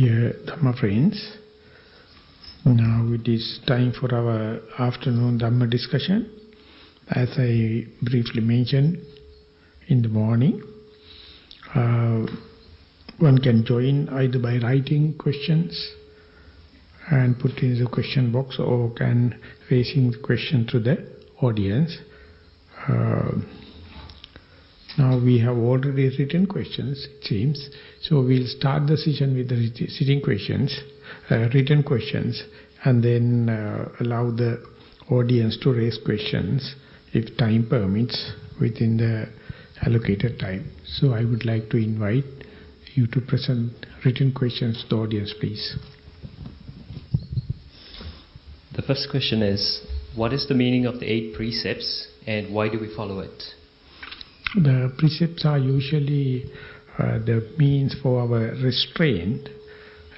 Dear Dhamma friends, now it is time for our afternoon Dhamma discussion. As I briefly mentioned in the morning, one can join either by writing questions and put in the question box, or can raising the question to the audience. Now we have already written questions, it seems. So we'll start the session with the sitting questions, written questions, and then allow the audience to raise questions if time permits within the allocated time. So I would like to invite you to present written questions to the audience, please. The first question is, what is the meaning of the 8 precepts and why do we follow it? The precepts are usually the means for our restraint.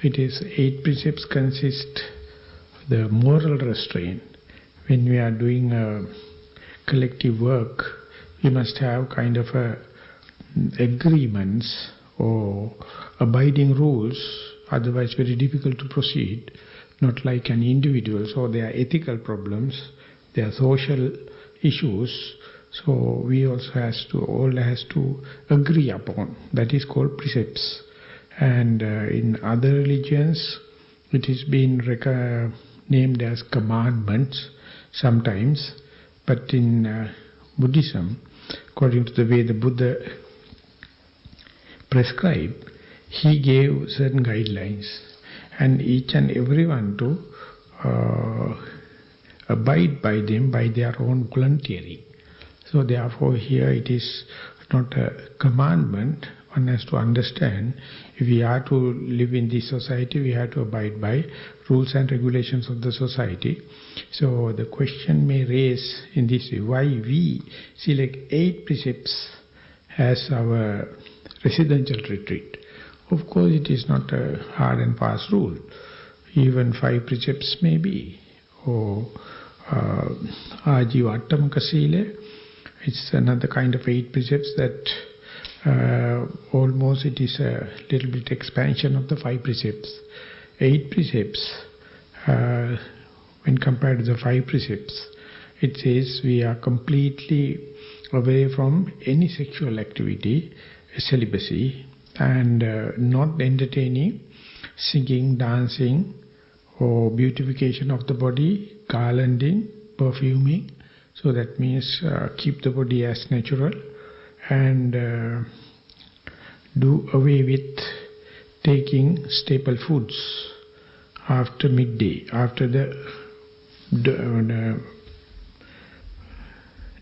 It is 8 precepts consist the moral restraint. When we are doing collective work, we must have kind of agreements or abiding rules, otherwise very difficult to proceed. Not like an individual, so there are ethical problems, there are social issues. So we also all has to agree upon. That is called precepts. And in other religions, it is been named as commandments sometimes. But in Buddhism, according to the way the Buddha prescribed, he gave certain guidelines. And each and everyone to abide by them by their own volunteering. So therefore here it is not a commandment. One has to understand, if we are to live in this society, we have to abide by rules and regulations of the society. So the question may raise in this way, why we select 8 precepts as our residential retreat? Of course it is not a hard and fast rule. Even 5 precepts may be. Or Ajiva Attamaka Sile, it's another kind of 8 precepts that almost it is a little bit expansion of the 5 precepts. 8 precepts, when compared to the 5 precepts, it says we are completely away from any sexual activity, celibacy, and not entertaining singing, dancing, or beautification of the body, garlanding, perfuming. So that means keep the body as natural and do away with taking staple foods after midday, after the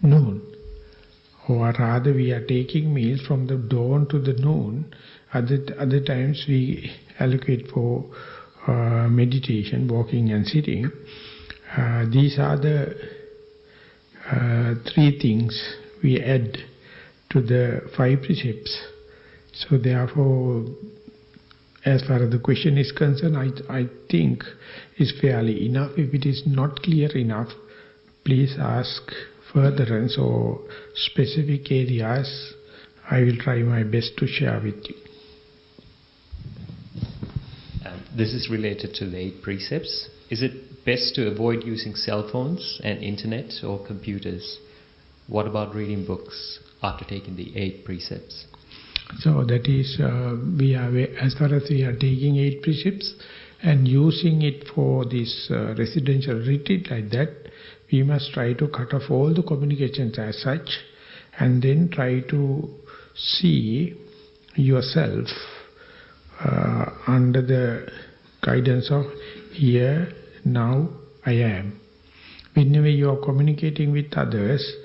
noon. Or rather we are taking meals from the dawn to the noon. Other times we allocate for meditation, walking and sitting. These are the 3 things we add to the 5 precepts. So therefore, as far as the question is concerned, I think is fairly enough. If it is not clear enough, please ask furtherance or specific areas. I will try my best to share with you. This is related to the 8 precepts. Is it best to avoid using cell phones and internet or computers? What about reading books after taking the 8 precepts? So that is, as far as we are taking 8 precepts and using it for this residential retreat like that, we must try to cut off all the communications as such, and then try to see yourself under the guidance of here, now, I am. Whenever you are communicating with others,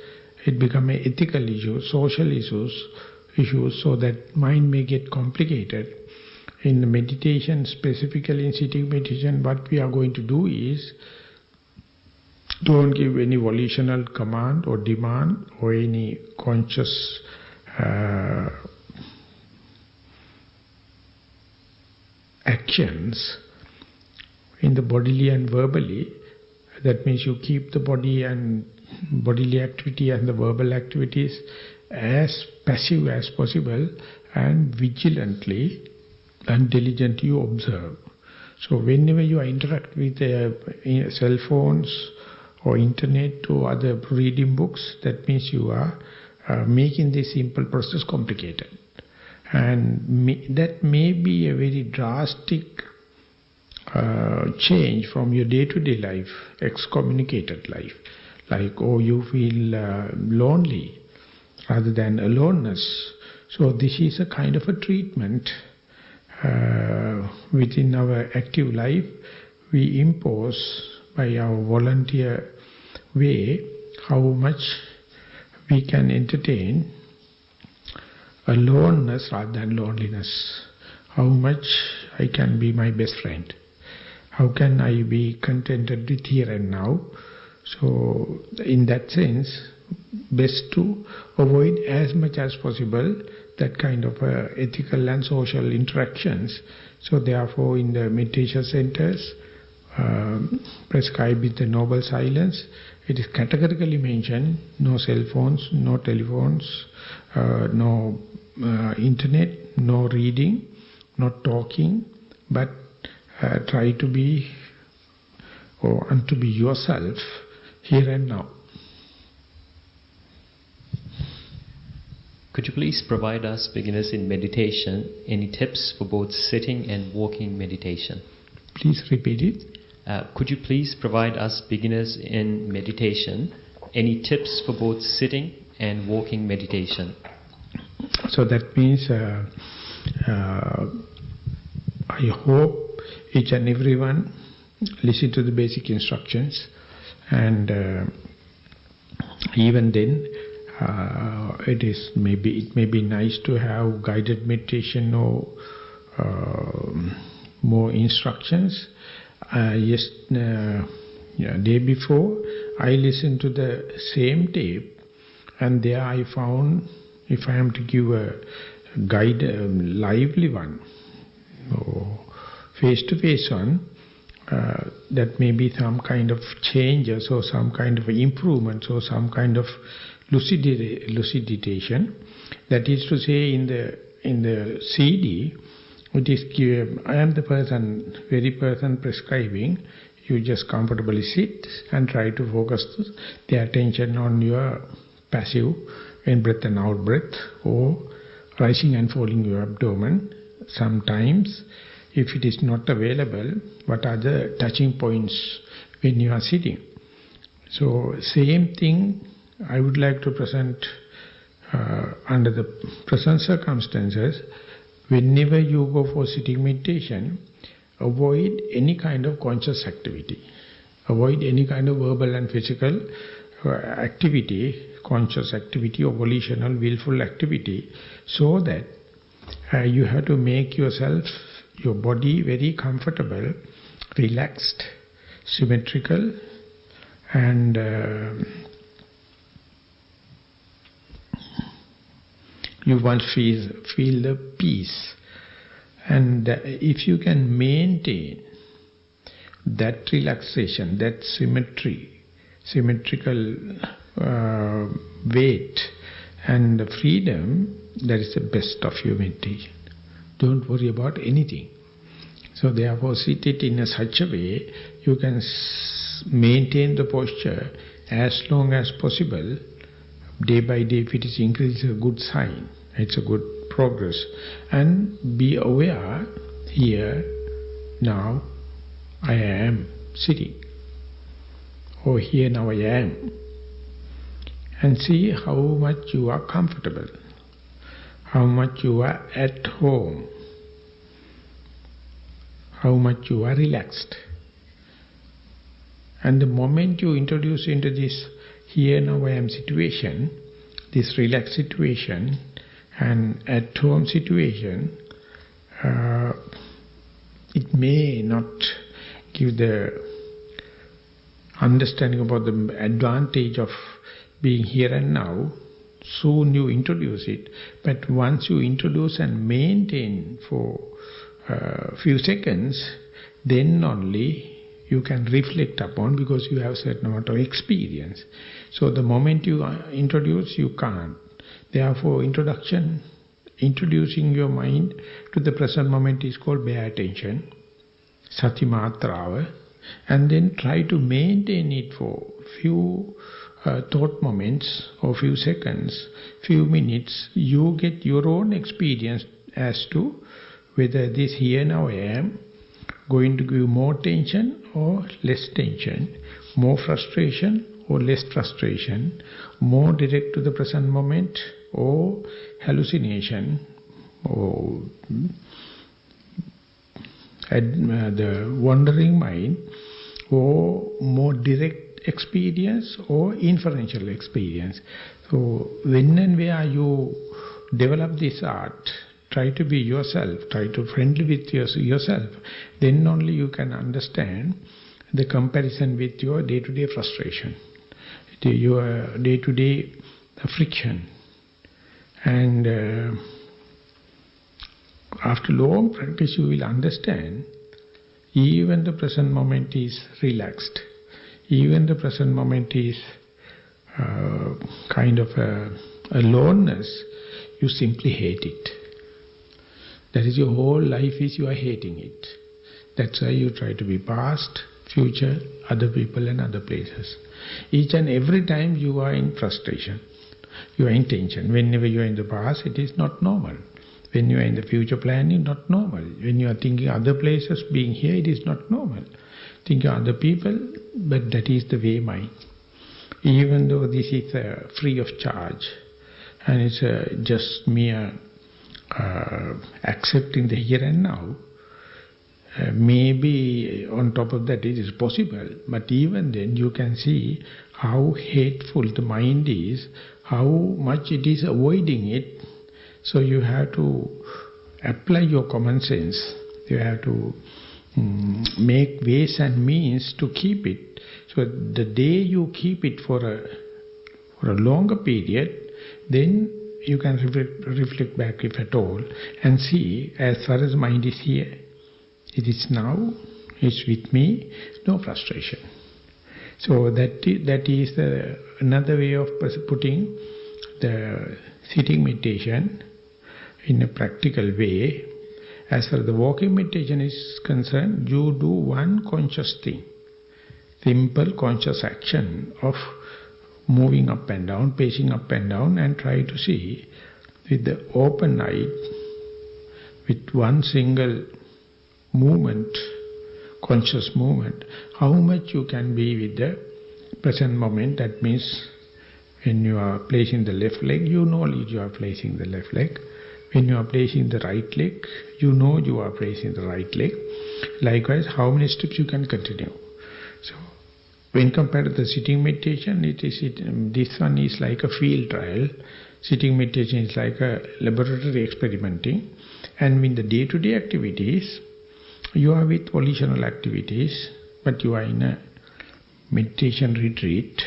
it becomes an ethical issue, social issues, so that mind may get complicated. In the meditation, specifically in sitting meditation, what we are going to do is, don't give any volitional command or demand or any conscious actions in the bodily and verbally. That means you keep the body and bodily activity and the verbal activities as passive as possible and vigilantly and diligently you observe. So whenever you interact with cell phones or internet or other reading books, that means you are making this simple process complicated. And that may be a very drastic change from your day-to-day life, excommunicated life. Like, oh, you feel lonely rather than aloneness. So this is a kind of a treatment within our active life. We impose by our volunteer way how much we can entertain aloneness rather than loneliness. How much I can be my best friend. How can I be contented with here and now? So in that sense, best to avoid as much as possible that kind of ethical and social interactions. So therefore in the meditation centers, prescribed with the noble silence, it is categorically mentioned, no cell phones, no telephones, no internet, no reading, not talking, but try to be and to be yourself here and now. Could you please provide us, beginners in meditation, any tips for both sitting and walking meditation? Please repeat it. Could you please provide us, beginners in meditation, any tips for both sitting and walking meditation? So that means I hope each and everyone listen to the basic instructions, and even then it may be nice to have guided meditation or more instructions. Day before I listened to the same tape, and there I found, if I am to give a guide, lively one or face-to-face one, that may be some kind of changes or some kind of improvements or some kind of lucidation. That is to say, in the CD, it is I am the very person prescribing. You just comfortably sit and try to focus the attention on your passive in-breath and out-breath, or rising and falling your abdomen. Sometimes, if it is not available, what are the touching points when you are sitting? So, same thing I would like to present under the present circumstances. Whenever you go for sitting meditation, avoid any kind of conscious activity. Avoid any kind of verbal and physical activity, conscious activity or volitional, willful activity, so that you have to make yourself, your body very comfortable, relaxed, symmetrical, and you want to feel the peace. And if you can maintain that relaxation, that symmetrical weight and freedom, that is the best of your meditation. Don't worry about anything. So therefore sit it in such a way you can maintain the posture as long as possible. Day by day, if it is increased, it's a good sign. It's a good progress. And be aware, here, now, I am sitting. Or here, now I am. And see how much you are comfortable. How much you are at home. How much you are relaxed. And the moment you introduce into this here now I am situation, this relaxed situation and at home situation, it may not give the understanding about the advantage of being here and now. Soon you introduce it, but once you introduce and maintain for a few seconds, then only you can reflect upon, because you have a certain amount of experience. So the moment you introduce, you can't. Therefore, introduction introducing your mind to the present moment is called bare attention, sati matrava, and then try to maintain it for few thought moments or few seconds, few minutes. You get your own experience as to whether this here now I am going to give more tension or less tension, more frustration or less frustration, more direct to the present moment or hallucination, or the wandering mind, or more direct experience or inferential experience. So when and where you develop this art, try to be yourself, try to friendly with yourself, then only you can understand the comparison with your day-to-day frustration, your day-to-day friction. And after long practice you will understand even the present moment is relaxed, even the present moment is kind of a aloneness, you simply hate it. That is your whole life is you are hating it. That's why you try to be past, future, other people and other places. Each and every time you are in frustration, you are in tension. Whenever you are in the past, it is not normal. When you are in the future planning, not normal. When you are thinking other places, being here, it is not normal. Thinking other people, but that is the way mind. Even though this is free of charge, and it's just mere accepting the here and now, maybe on top of that it is possible, but even then you can see how hateful the mind is, how much it is avoiding it. So you have to apply your common sense, you have to make ways and means to keep it. So the day you keep it for a longer period, then you can reflect back, if at all, and see, as far as mind is here, it is now, it's with me, no frustration. So that is another way of putting the sitting meditation in a practical way. As far as the walking meditation is concerned, you do one conscious thing, simple conscious action of moving up and down, pacing up and down, and try to see with the open eye, with one single movement, conscious movement, how much you can be with the present moment. That means when you are placing the left leg, you know you are placing the left leg. When you are placing the right leg, you know you are placing the right leg. Likewise, how many steps you can continue. So, when compared to the sitting meditation, this one is like a field trial. Sitting meditation is like a laboratory experimenting. And in the day-to-day activities, you are with volitional activities, but you are in a meditation retreat,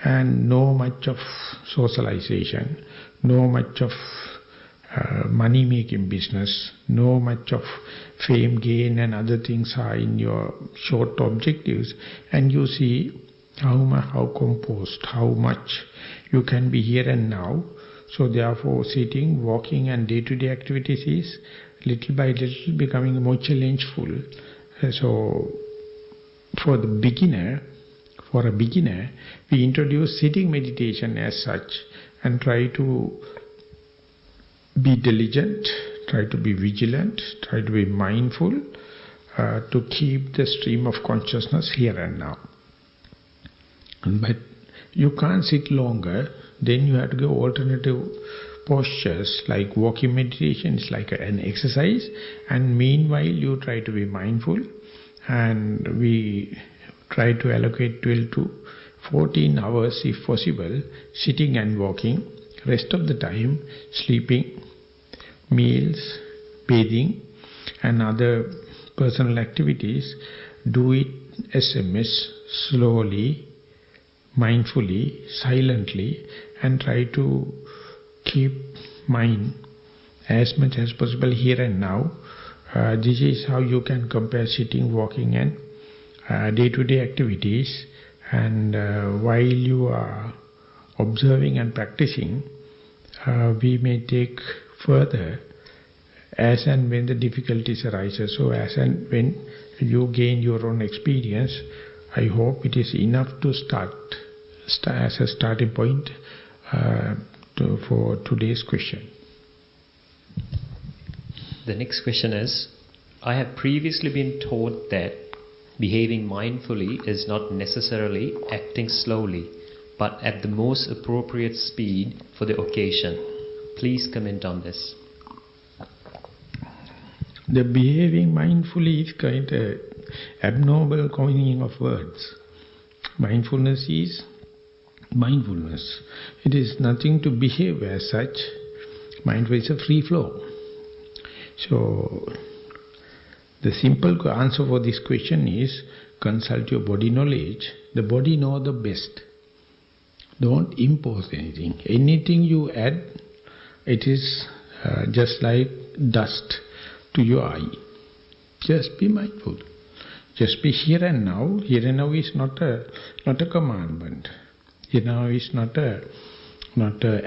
and no much of socialization, no much of money-making business, no much of fame gain and other things are in your short objectives, and you see how composed, how much you can be here and now. So therefore sitting, walking and day-to-day activities is little by little becoming more challengeful. So for a beginner, we introduce sitting meditation as such and try to be diligent, try to be vigilant, try to be mindful to keep the stream of consciousness here and now. But you can't sit longer, then you have to go alternative postures, like walking meditation is like an exercise, and meanwhile you try to be mindful, and we try to allocate 12 to 14 hours if possible, sitting and walking, rest of the time sleeping, meals, bathing and other personal activities. Do it SMS, slowly, mindfully, silently, and try to keep mind as much as possible here and now. This is how you can compare sitting, walking and day-to-day activities. And while you are observing and practicing, we may take further as and when the difficulties arise. So as and when you gain your own experience, I hope it is enough to start as a starting point for today's question. The next question is, I have previously been taught that behaving mindfully is not necessarily acting slowly, but at the most appropriate speed for the occasion. Please comment on this. The behaving mindfully is kind of abnormal coining of words. Mindfulness is mindfulness. It is nothing to behave as such. Mindfulness is a free flow. So, the simple answer for this question is, consult your body knowledge. The body knows the best. Don't impose anything. Anything you add, it is just like dust to your eye. Just be mindful. Just be here and now. Here and now is not a commandment. Here and now is not a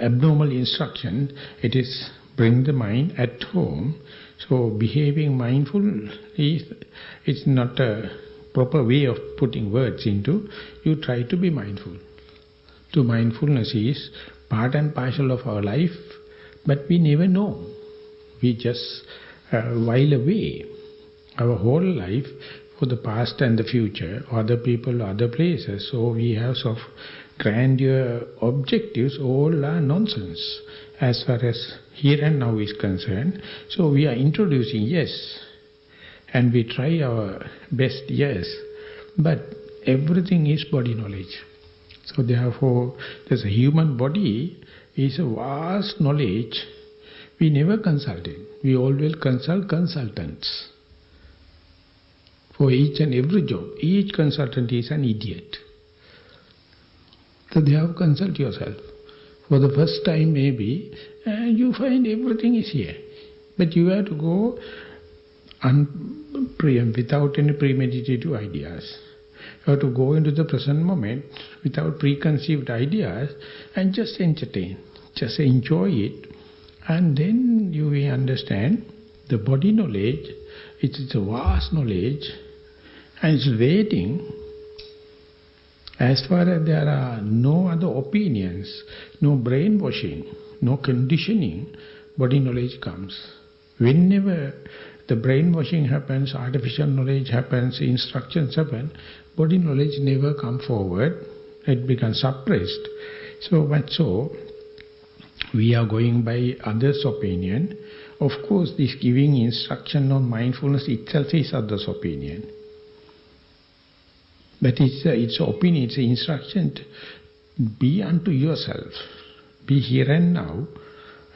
abnormal instruction. It is bring the mind at home. So behaving mindful it's not a proper way of putting words into. You try to be mindful. So mindfulness is part and parcel of our life, but we never know. We just while away our whole life for the past and the future, other people, other places. So we have sort of grandeur objectives, all are nonsense as far as here and now is concerned. So we are introducing, yes, and we try our best, yes, but everything is body knowledge. So therefore, there's a human body is a vast knowledge. We never consulted. We always consult consultants. For each and every job, each consultant is an idiot. So therefore consult yourself. For the first time maybe, you find everything is here. But you have to go without any premeditative ideas. You have to go into the present moment without preconceived ideas and just entertain. Just enjoy it. And then you will understand the body knowledge, it's a vast knowledge and it's waiting. As far as there are no other opinions, no brainwashing, no conditioning, body knowledge comes. Whenever the brainwashing happens, artificial knowledge happens, instructions happen, body knowledge never come forward, it becomes suppressed. So much so, we are going by others' opinion. Of course, this giving instruction on mindfulness itself is others' opinion. But it's opinion, it's an instruction to be unto yourself. Be here and now.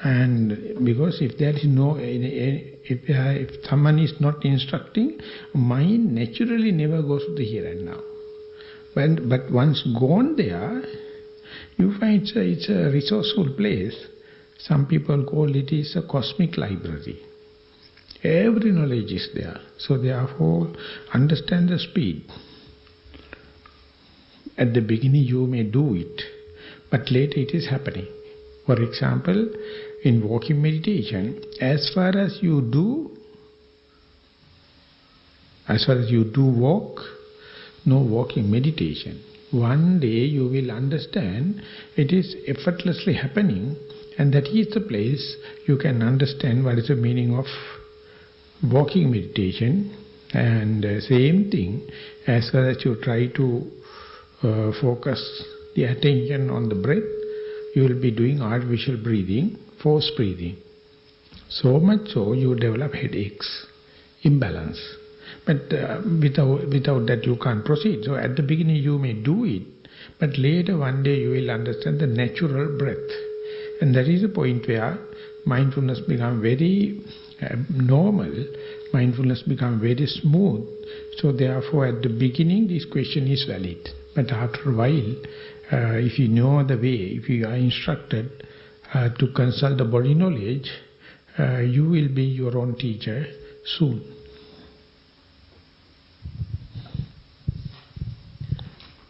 And because if there is no, if someone is not instructing, mind naturally never goes to the here and now. But once gone there, you find it's a resourceful place. Some people call it is a cosmic library. Every knowledge is there. So therefore, understand the speed. At the beginning you may do it, but later it is happening. For example, in walking meditation, as far as you do walk, no walking meditation. One day you will understand it is effortlessly happening, and that is the place you can understand what is the meaning of walking meditation. And same thing, as far as you try to focus the attention on the breath, you will be doing artificial breathing, forced breathing. So much so you develop headaches, imbalance. But without that you can't proceed. So at the beginning you may do it, but later one day you will understand the natural breath. And that is the point where mindfulness becomes very normal, mindfulness becomes very smooth. So therefore at the beginning this question is valid. But after a while, if you know the way, if you are instructed to consult the body knowledge, you will be your own teacher soon.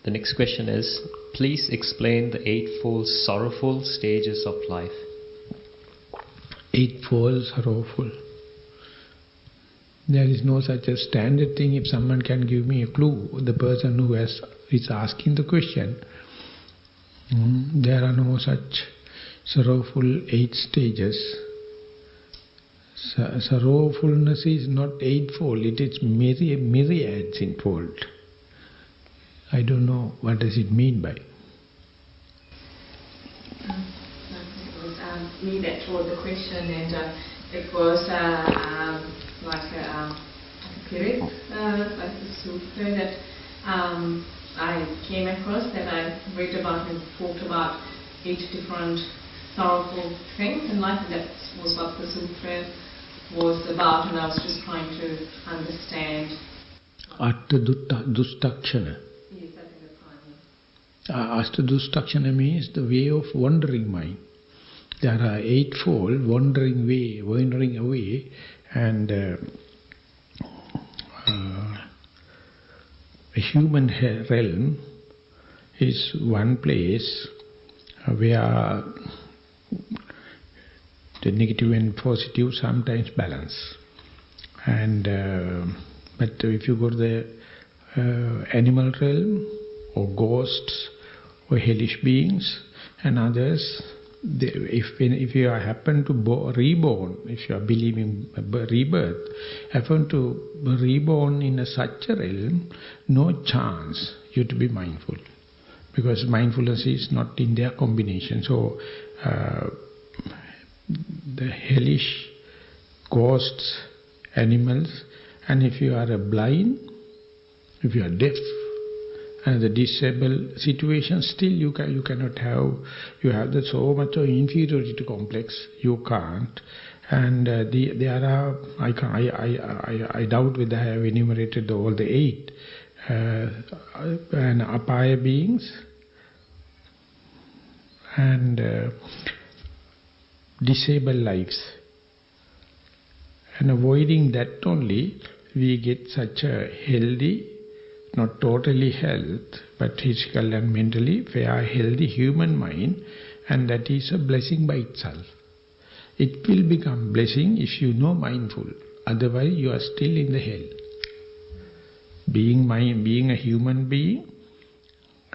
The next question is, please explain the eightfold sorrowful stages of life. eightfold sorrowful. There is no such a standard thing. If someone can give me a clue, the person who is asking the question, there are no such sorrowful 8 stages. Sorrowfulness is not eightfold, it is myriads in fold. I don't know what does it mean by. It was me that told the question, and it was like a period, like a sutta that I came across, that I read about and thought about 8 different sorrowful things in life, and that was what the sutra was about, and I was just trying to understand. Dustakshana. Yes, I think that's fine. Dustakshana means the way of wandering mind. There are eightfold wandering away, and a human realm is one place where the negative and positive sometimes balance. And but if you go to the animal realm, or ghosts, or hellish beings, and others, if you happen to reborn, if you are believing rebirth, happen to be reborn in such a realm, no chance you to be mindful. Because mindfulness is not in their combination. So, the hellish, ghosts, animals, and if you are blind, if you are deaf, and the disabled situation, still you cannot have, you have so much of inferiority complex, you can't. And there are, I doubt whether I have enumerated all the 8, and apaya beings, and disabled lives. And avoiding that only, we get such a healthy, not totally health, but physical and mentally fair, healthy human mind, and that is a blessing by itself. It will become blessing if you know mindful, otherwise you are still in the hell. Being a human being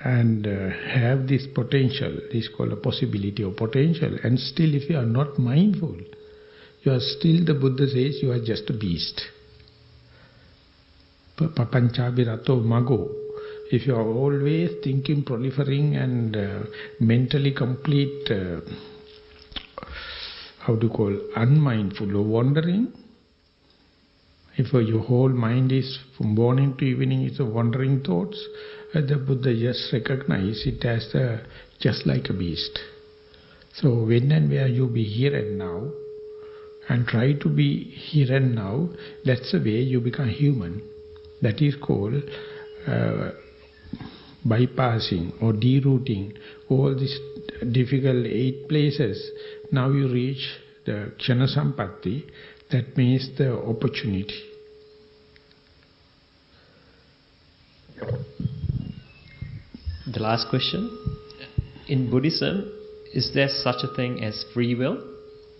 and have this potential, this is called a possibility or potential, and still if you are not mindful, you are still, the Buddha says, you are just a beast. Papanchabi mago. If you are always thinking, proliferating and mentally complete, unmindful or wandering, if your whole mind is from morning to evening is wandering thoughts, the Buddha just recognize it as just like a beast. So when and where you be here and now, and try to be here and now, that's the way you become human. That is called bypassing or derouting all these difficult 8 places. Now you reach the Kshana Sampatti, that means the opportunity. The last question. In Buddhism, is there such a thing as free will,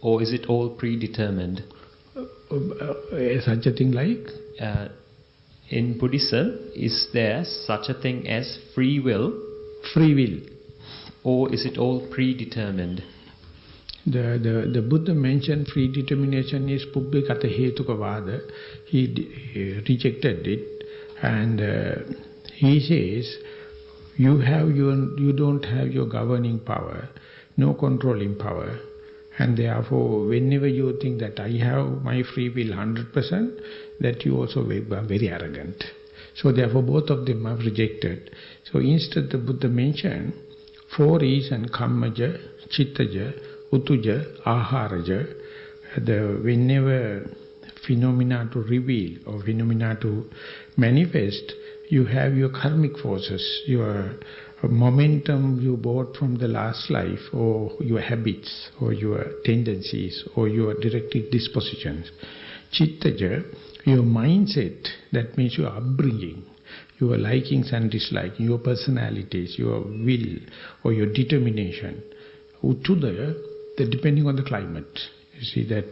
or is it all predetermined? Such a thing like? In Buddhism, is there such a thing as free will? Free will. Or is it all predetermined? The Buddha mentioned predetermination is pubbekata hetuka vada. He rejected it, and he says, you don't have your governing power, no controlling power, and therefore whenever you think that I have my free will 100%, that you also are very arrogant. So therefore both of them are rejected. So instead the Buddha mentioned 4 reasons: kammaja, chittaja, utuja, aharaja. Whenever phenomena to reveal or phenomena to manifest, you have your karmic forces, your momentum you bought from the last life, or your habits, or your tendencies, or your directed dispositions. Chittaja, your mindset, that means your upbringing, your likings and dislikes, your personalities, your will, or your determination. Uttudaya, depending on the climate. You see that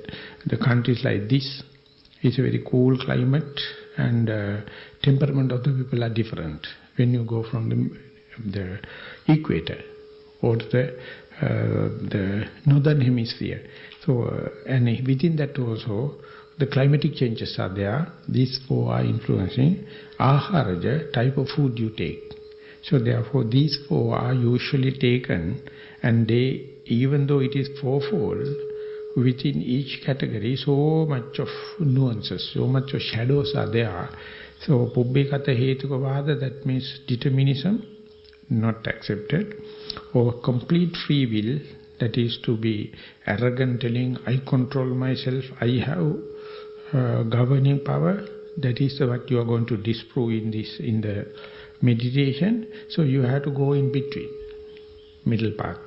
the countries like this, it's a very cool climate and temperament of the people are different. When you go from the equator or to the northern hemisphere. So, and within that also, the climatic changes are there. These four are influencing aharaja, type of food you take. So therefore, these four are usually taken, and they, even though it is fourfold, within each category, so much of nuances, so much of shadows are there. So, pubbekata hetuka vada, that means determinism, not accepted, or complete free will, that is to be arrogant, telling, I control myself, I have governing power, that is what you are going to disprove in the meditation. So you have to go in between, middle path.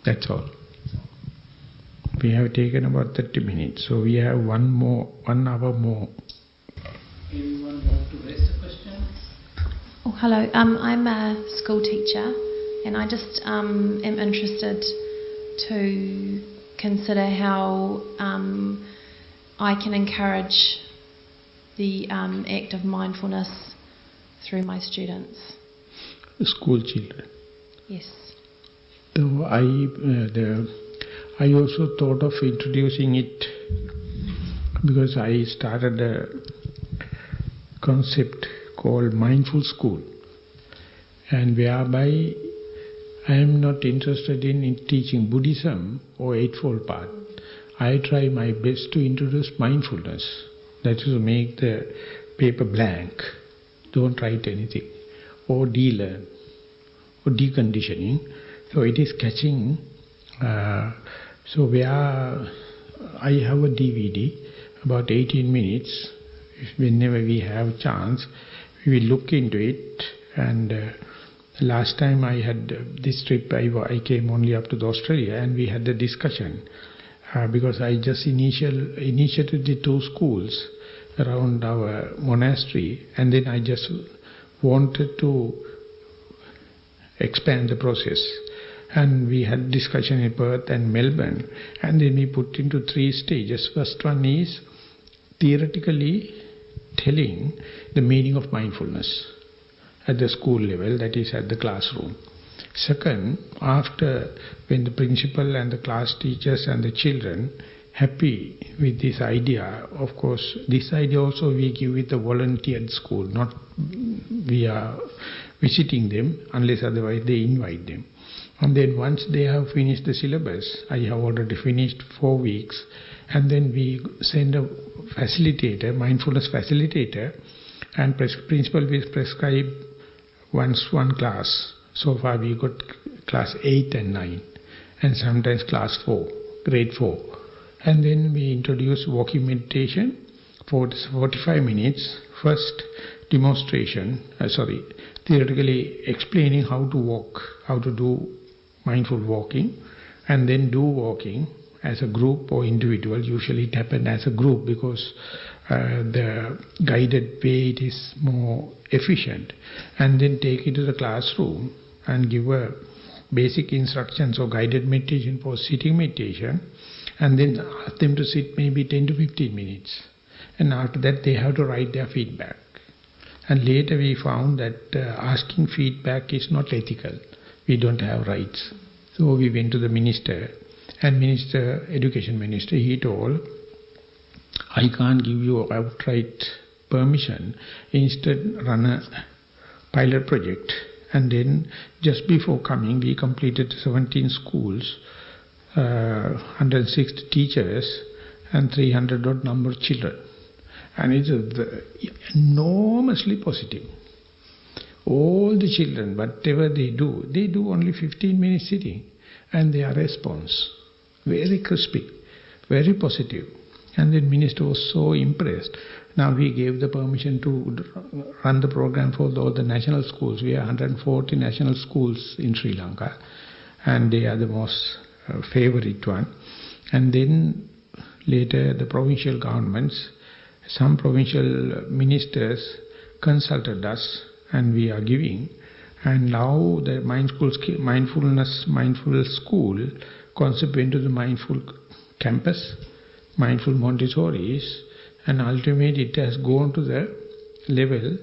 That's all. We have taken about 30 minutes, so we have 1 hour more. Anyone want to raise a question? Oh, hello. I'm a school teacher, and I just am interested to consider how I can encourage the act of mindfulness through my students. School children. Yes. So I also thought of introducing it because I started a concept called mindful school, and whereby I am not interested in teaching Buddhism or Eightfold Path. I try my best to introduce mindfulness. That is to make the paper blank. Don't write anything. Or de-learn. Or deconditioning. So it is catching. So where I have a DVD, about 18 minutes. Whenever we have chance, we will look into it. And last time I had this trip, I came only up to Australia, and we had the discussion. Because I just initiated the 2 schools around our monastery, and then I just wanted to expand the process. And we had discussion in Perth and Melbourne, and then we put into 3 stages. First one is theoretically telling the meaning of mindfulness at the school level, that is at the classroom. Second, after when the principal and the class teachers and the children happy with this idea, of course this idea also we give with the volunteered school, not we are visiting them unless otherwise they invite them. And then once they have finished the syllabus, I have already finished 4 weeks, and then we send a facilitator, mindfulness facilitator, and principal will prescribe once 1 class. So far we got class 8 and 9, and sometimes class 4, grade 4. And then we introduce walking meditation for 45 minutes. First demonstration, theoretically explaining how to walk, how to do mindful walking, and then do walking as a group or individual. Usually it happens as a group because the guided way it is more efficient. And then take it to the classroom and give a basic instructions or guided meditation for sitting meditation, and then ask them to sit maybe 10 to 15 minutes. And after that they have to write their feedback. And later we found that asking feedback is not ethical. We don't have rights. So we went to the minister, and education minister, he told, I can't give you outright permission. Instead, run a pilot project. And then just before coming, we completed 17 schools, 160 teachers, and 300 odd number of children. And it's enormously positive. All the children, whatever they do only 15 minutes sitting, and their response, very crispy, very positive. And the minister was so impressed. Now we gave the permission to run the program for all the national schools. We have 140 national schools in Sri Lanka, and they are the most favorite one. And then later the provincial governments, some provincial ministers consulted us, and we are giving. And now the mindful school concept went to the mindful campus, mindful Montessori's, and ultimately it has gone to the level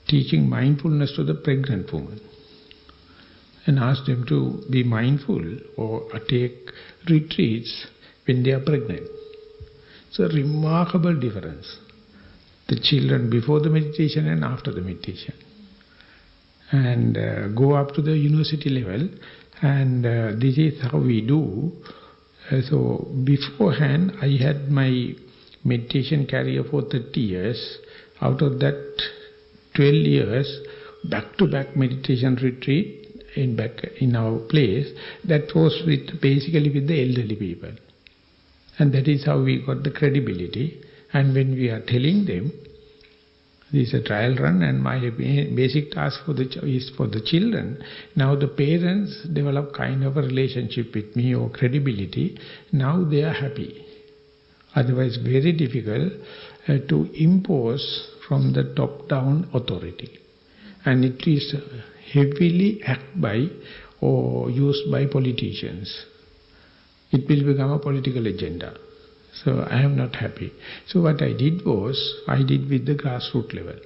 teaching mindfulness to the pregnant woman. And ask them to be mindful or take retreats when they are pregnant. It's a remarkable difference. The children before the meditation and after the meditation. And go up to the university level, and this is how we do. So beforehand I had my meditation career for 30 years. Out of that 12 years, back-to-back meditation retreat in our place, that was basically with the elderly people. And that is how we got the credibility. And when we are telling them, this is a trial run and my basic task is for the children. Now the parents develop kind of a relationship with me or credibility. Now they are happy. Otherwise very difficult to impose from the top-down authority. And it is heavily acted by or used by politicians. It will become a political agenda. So I am not happy. So what I did was, I did with the grassroots level.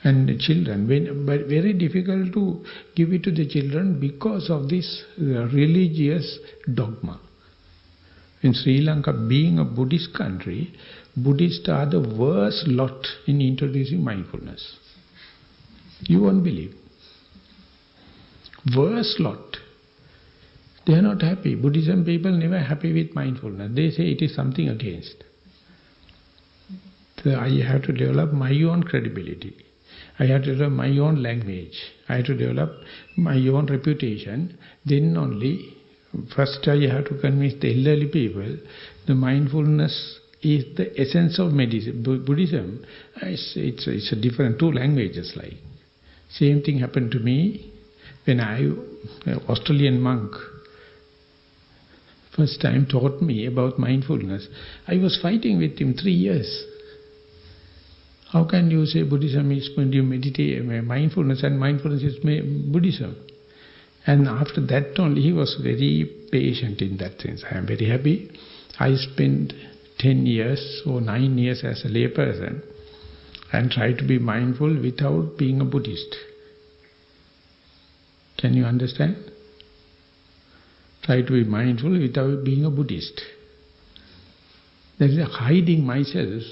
And the children, but very difficult to give it to the children because of this religious dogma. In Sri Lanka, being a Buddhist country, Buddhists are the worst lot in introducing mindfulness. You won't believe. Worst lot. They are not happy. Buddhism people never happy with mindfulness. They say it is something against. So I have to develop my own credibility. I have to develop my own language. I have to develop my own reputation. Then only, first I have to convince the elderly people, the mindfulness is the essence of Buddhism. It's a different two languages like. Same thing happened to me when Australian monk first time taught me about mindfulness. I was fighting with him 3 years. How can you say Buddhism is mindfulness and mindfulness is Buddhism? And after that only he was very patient in that sense. I am very happy. I spent 10 years or 9 years as a layperson and try to be mindful without being a Buddhist. Can you understand? Try to be mindful without being a Buddhist. That is hiding myself,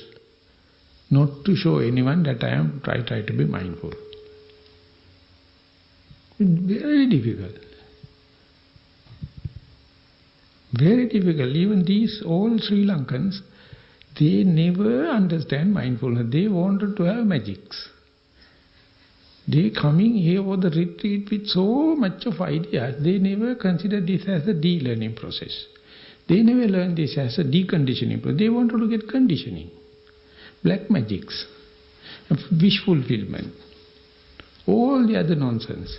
not to show anyone that I am try to be mindful. Very difficult. Very difficult. Even these old Sri Lankans, they never understand mindfulness. They wanted to have magics. They coming here for the retreat with so much of ideas. They never consider this as a de-learning process. They never learn this as a deconditioning process. They wanted to get conditioning. Black magics. Wish fulfillment. All the other nonsense.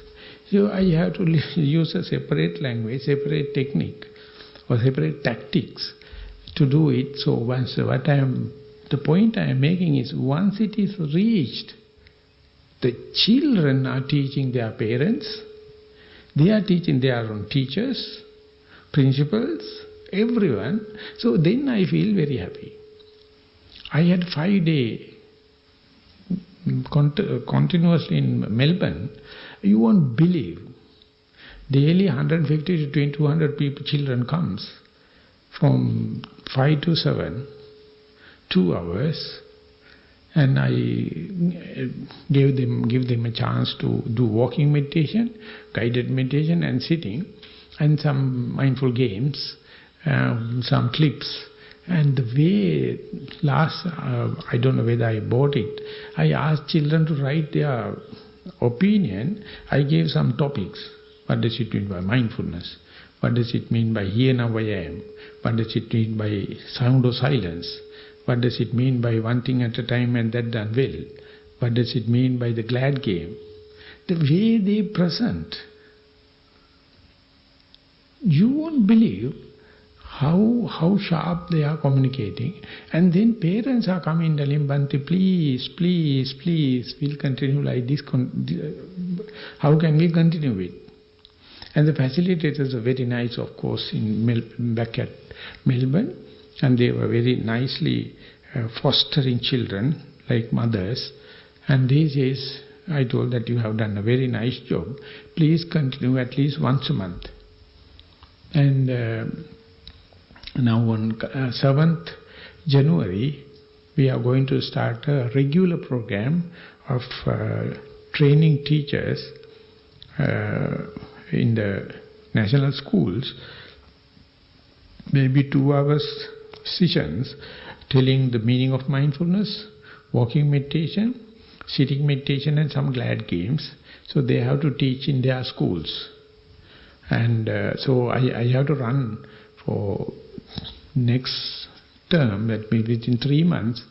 So I have to use a separate language, separate technique, or separate tactics to do it. So once the point I am making is, once it is reached, the children are teaching their parents, they are teaching their own teachers, principals, everyone. So then I feel very happy. I had 5 days continuously in Melbourne. You won't believe. Daily 150 to 200 people, children comes from 5 to 7, 2 hours. And I give them a chance to do walking meditation, guided meditation and sitting, and some mindful games, some clips. And the way I don't know whether I bought it, I asked children to write their opinion. I gave some topics. What does it mean by mindfulness? What does it mean by here now I am? What does it mean by sound or silence? What does it mean by one thing at a time and that done well? What does it mean by the glad game? The way they present, you won't believe how sharp they are communicating. And then parents are coming telling, Bhante, please, please, please, we'll continue like this. How can we continue it? And the facilitators are very nice, of course, back at Melbourne. And they were very nicely fostering children, like mothers. And they says, I told that you have done a very nice job. Please continue at least once a month. And now on 7th January, we are going to start a regular program of training teachers in the national schools, maybe 2 hours sessions, telling the meaning of mindfulness, walking meditation, sitting meditation and some glad games. So they have to teach in their schools. And so I have to run for next term, that means within 3 months,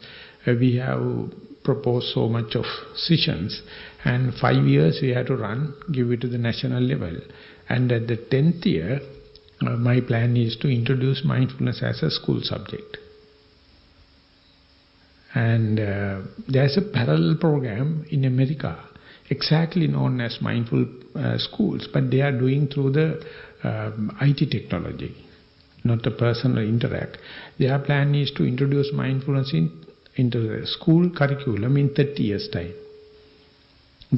we have proposed so much of sessions, and 5 years we have to run, give it to the national level. And at the 10th year, my plan is to introduce mindfulness as a school subject. And there's a parallel program in America, exactly known as mindful schools, but they are doing through the IT technology, not a personal interact. Their plan is to introduce mindfulness into the school curriculum in 30 years' time.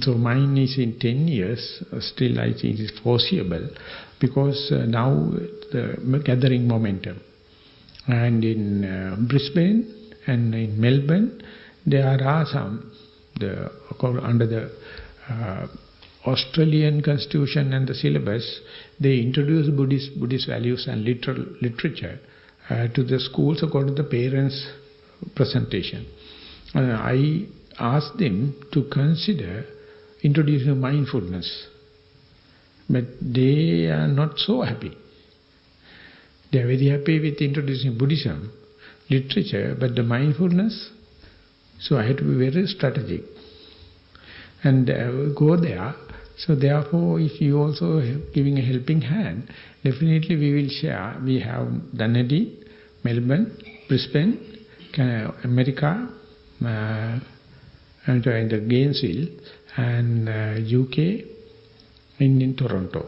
So mine is in 10 years, still I think it's foreseeable, because now the gathering momentum. And in Brisbane and in Melbourne, there are some, under the Australian constitution and the syllabus, they introduce Buddhist values and literature to the schools according to the parents' presentation. I asked them to consider introducing mindfulness, but they are not so happy. They are very happy with introducing Buddhism literature, but the mindfulness, so I had to be very strategic and go there. So therefore, if you also giving a helping hand, definitely we will share. We have Dunedin, Melbourne, Brisbane, America, and the Gainesville, and UK, in Toronto.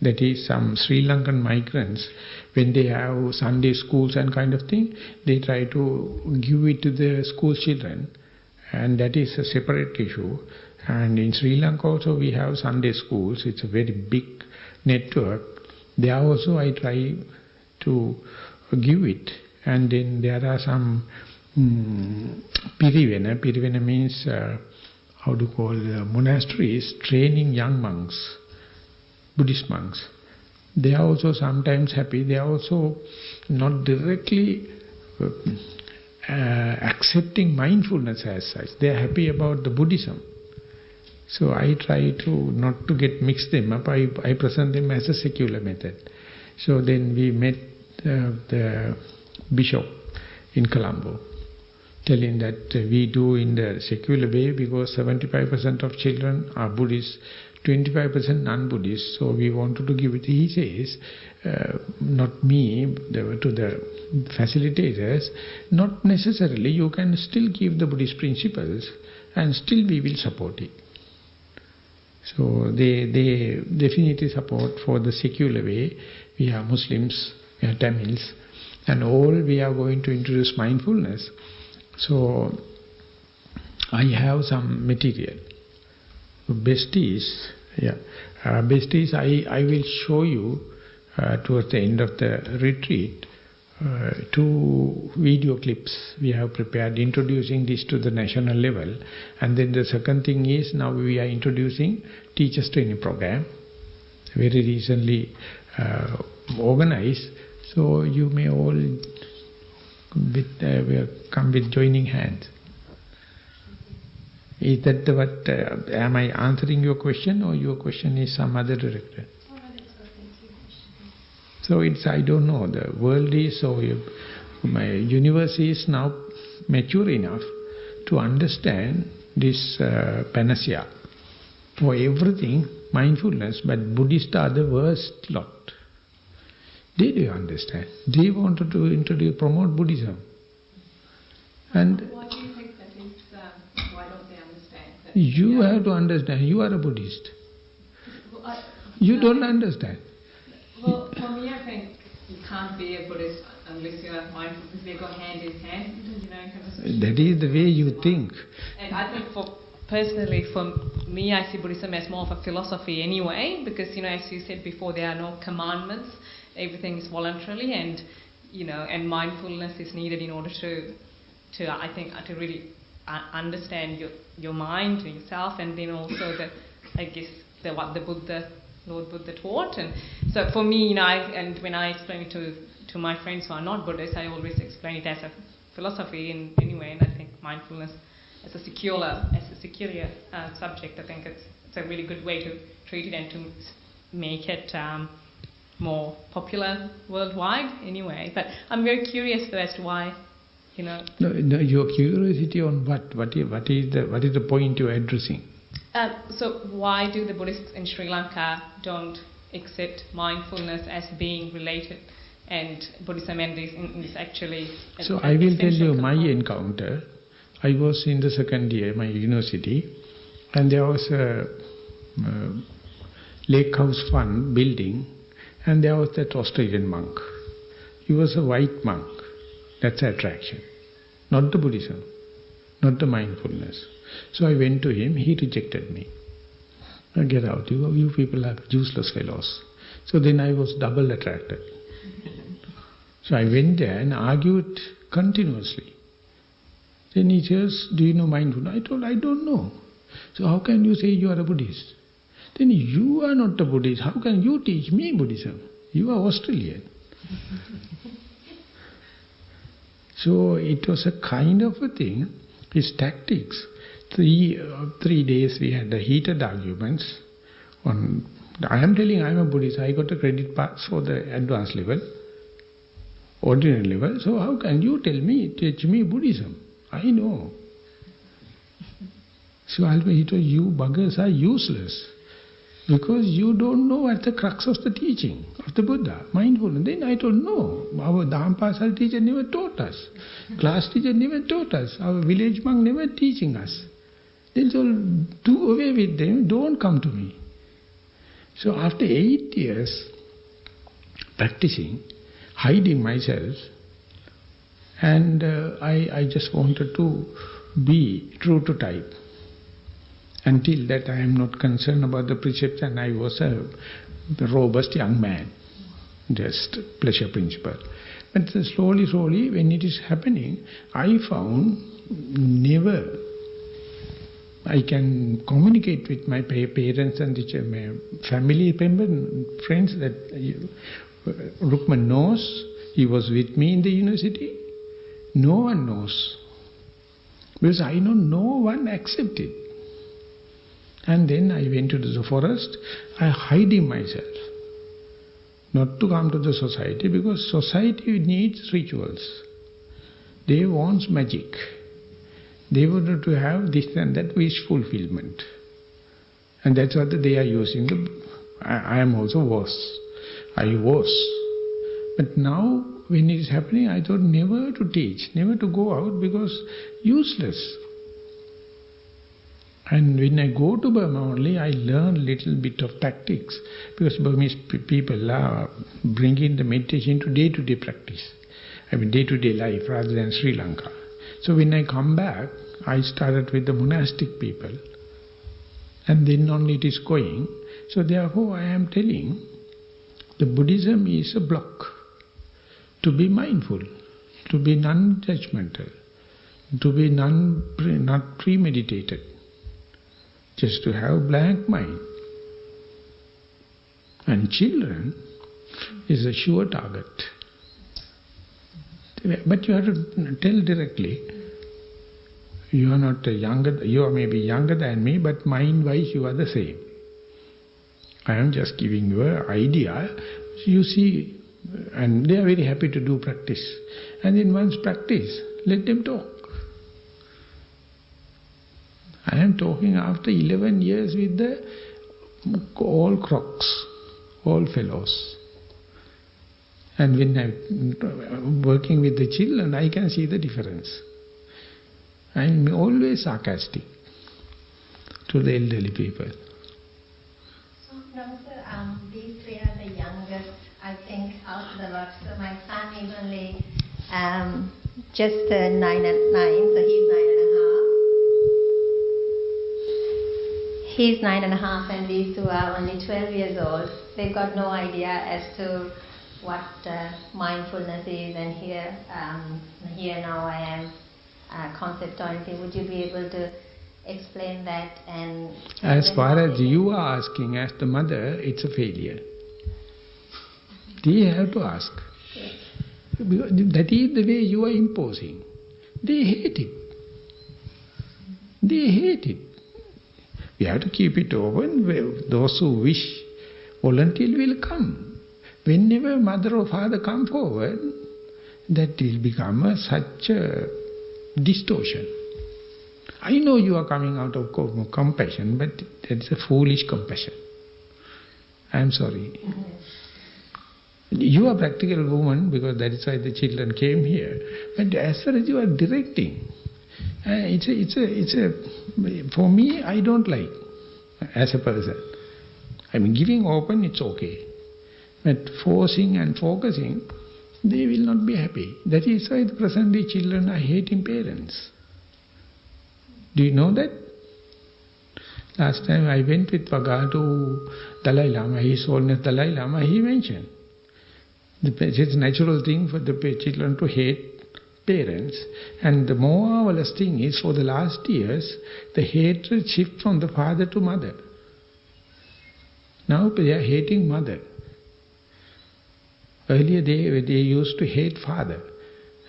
That is some Sri Lankan migrants, when they have Sunday schools and kind of thing, they try to give it to the school children, and that is a separate issue. And in Sri Lanka also we have Sunday schools, it's a very big network. There also I try to give it, and then there are some Pirivena means, how to call monasteries, training young monks, Buddhist monks. They are also sometimes happy, they are also not directly accepting mindfulness as such. They are happy about the Buddhism. So I try to not to get mixed them up, I present them as a secular method. So then we met the bishop in Colombo, telling that we do in the secular way because 75% of children are Buddhist, 25% non-Buddhist, so we wanted to give it. He says, not me, to the facilitators, not necessarily, you can still give the Buddhist principles and still we will support it. So they definitely support for the secular way. We have Muslims, we have Tamils, and all we are going to introduce mindfulness. So I have some material. Best is, I will show you towards the end of the retreat 2 video clips we have prepared introducing this to the national level. And then the second thing is, now we are introducing teachers training program, very recently organized. So you may all come with joining hands. Is that what, am I answering your question, or your question is some other direction? Oh, no, that's all. Thank you. So it's, I don't know, the world is so, my universe is now mature enough to understand this panacea for everything, mindfulness, but Buddhists are the worst lot. They do understand. They wanted to promote Buddhism. And why do you think that is, why don't they understand that? You have to understand, you are a Buddhist. You don't understand. Well, for me, I think you can't be a Buddhist unless you have mindfulness. They go hand in hand, you know, in terms of That is the way you think. And I think personally, for me, I see Buddhism as more of a philosophy anyway, because, you know, as you said before, there are no commandments. Everything is voluntarily, and, you know, and mindfulness is needed in order to I think, to really understand your mind, yourself, and then also what the Lord Buddha taught. And so for me, you know, and when I explain it to my friends who are not Buddhists, I always explain it as a philosophy in anyway, and I think mindfulness as a secular subject, I think it's a really good way to treat it and to make it more popular worldwide anyway. But I'm very curious though as to why, you know. No, your curiosity on what? What is the point you're addressing? So why do the Buddhists in Sri Lanka don't accept mindfulness as being related, and Buddhism and this actually... So I will tell you my encounter. I was in the second year, my university, and there was a lake house fund building, and there was that Australian monk. He was a white monk. That's the attraction. Not the Buddhism, not the mindfulness. So I went to him, he rejected me. Get out, you people are useless fellows. So then I was double attracted. So I went there and argued continuously. Then he says, do you know mindfulness? I told, I don't know. So how can you say you are a Buddhist? Then you are not a Buddhist. How can you teach me Buddhism? You are Australian. So it was a kind of a thing, his tactics. 3 days we had the heated arguments. I am telling I am a Buddhist, I got a credit pass for the advanced level, ordinary level. So how can you teach me Buddhism? I know. So he told, you buggers are useless because you don't know what the crux of the teaching of the Buddha, mindfulness. Then I told, no, our Dhamma teacher never taught us. Class teacher never taught us. Our village monk never teaching us. Then so do away with them, don't come to me. So after 8 years practicing, hiding myself, and I just wanted to be true to type. Until that I am not concerned about the precepts, and I was a robust young man, just pleasure principle. But slowly, when it is happening, I found never I can communicate with my parents and my family members, friends that Rukman knows, he was with me in the university. No one knows. Because I know no one accepted. And then I went to the forest, I hiding myself. Not to come to the society, because society needs rituals. They want magic. They wanted to have this and that wish fulfillment. And that's what they are using. I am also was. I was. But now, when it is happening, I thought never to teach, never to go out, because useless. And when I go to Burma only, I learn little bit of tactics, because Burmese people are bringing the meditation to day-to-day practice. I mean day-to-day life rather than Sri Lanka. So when I come back, I started with the monastic people, and then only it is going. So therefore I am telling, the Buddhism is a block. To be mindful, to be non-judgmental, to be not premeditated. Just to have blank mind. And children is a sure target. But you have to tell directly, you are not younger, you are maybe younger than me, but mind-wise you are the same. I am just giving you an idea. You see, and they are very happy to do practice. And then once practice, let them talk. I am talking after 11 years with all crocs, all fellows. And when I'm working with the children, I can see the difference. I am always sarcastic to the elderly people. So, Namaste, He's only just 9 and 9, so he's 9 and a half. He's 9 and a half, and these two are only 12 years old. They've got no idea as to what mindfulness is, and here now I am concept oriented. Would you be able to explain that? And as far as you are asking, as the mother, it's a failure. They have to ask. Yes. Because that is the way you are imposing. They hate it. They hate it. We have to keep it open. Those who wish voluntarily will come. Whenever mother or father come forward, that will become such a distortion. I know you are coming out of compassion, but that's a foolish compassion. I am sorry. You are a practical woman, because that is why the children came here. But as far as you are directing, for me, I don't like, as a person. I mean, giving open, it's okay. But forcing and focusing, they will not be happy. That is why the present-day children are hating parents. Do you know that? Last time I went with Vaga to Dalai Lama, His Holiness Dalai Lama, he mentioned, it's a natural thing for the children to hate parents. And the more marvelous thing is, for the last years, the hatred shifts from the father to mother. Now they are hating mother. Earlier they used to hate father.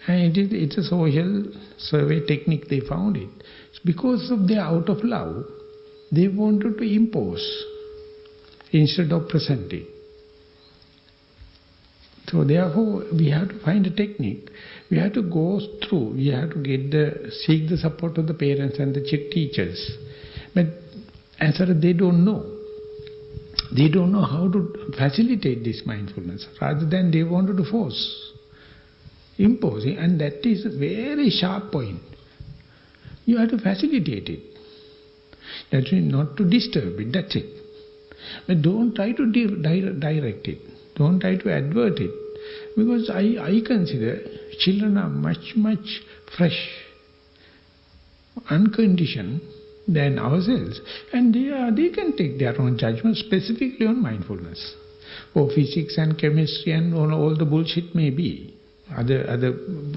And it's a social survey technique, they found it. It's because of their out of love, they wanted to impose instead of presenting. So therefore, we have to find a technique. We have to go through, we have to seek the support of the parents and the teachers. But as far as they don't know how to facilitate this mindfulness. Rather than they wanted to force, imposing, and that is a very sharp point. You have to facilitate it. That means not to disturb it, that's it. But don't try to direct it. Don't try to advert it. Because I consider children are much, much fresh, unconditioned than ourselves. And they can take their own judgment specifically on mindfulness. Or physics and chemistry and all the bullshit may be. Other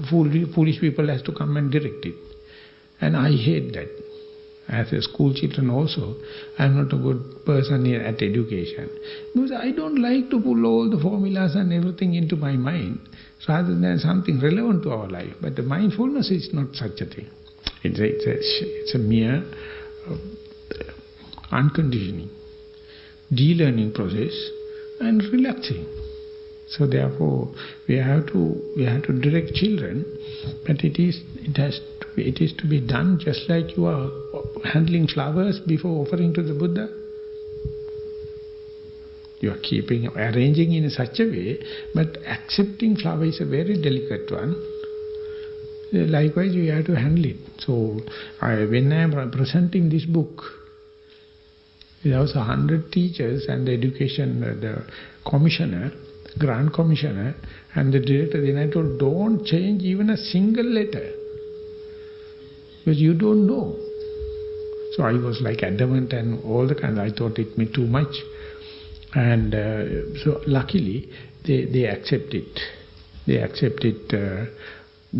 foolish people has to come and direct it. And I hate that. As a school children also, I am not a good person at education. Because I don't like to pull all the formulas and everything into my mind, rather than something relevant to our life. But the mindfulness is not such a thing. It's a mere unconditioning, de-learning process and relaxing. So therefore, we have to direct children, but it is to be done just like you are handling flowers before offering to the Buddha. You are arranging in such a way, but accepting flower is a very delicate one. Likewise, you have to handle it. So, when I am presenting this book, there was 100 teachers and the education, the commissioner, Grand Commissioner, and the director. Then I told, don't change even a single letter, because you don't know. So I was like adamant and all the kind. I thought it meant too much. And so luckily, they accept it. They accept it.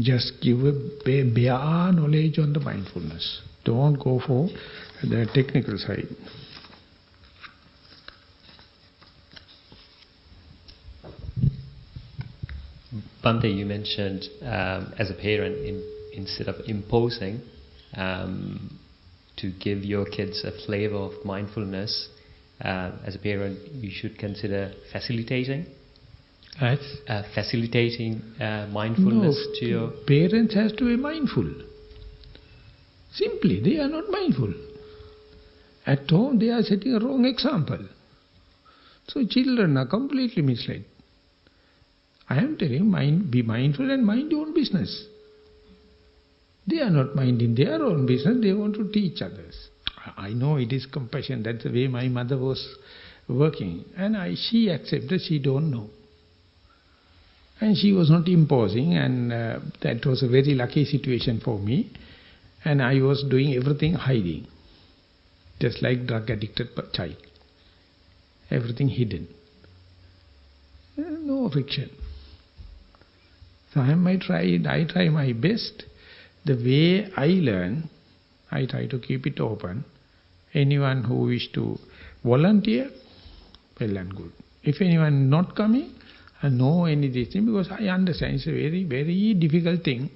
Just give a bare knowledge on the mindfulness. Don't go for the technical side. Bhante, you mentioned as a parent, instead of imposing, to give your kids a flavor of mindfulness, as a parent, you should consider facilitating. As? Facilitating mindfulness to your... Parents has to be mindful. Simply, they are not mindful. At home, they are setting a wrong example. So children are completely misled. I am telling, be mindful and mind your own business. They are not minding their own business, they want to teach others. I know it is compassion, that's the way my mother was working. And she accepted, she don't know. And she was not imposing, and that was a very lucky situation for me. And I was doing everything hiding, just like drug-addicted child. Everything hidden. No friction. So I try my best. The way I learn, I try to keep it open. Anyone who wish to volunteer, well and good. If anyone not coming, I know anything, because I understand it's a very, very difficult thing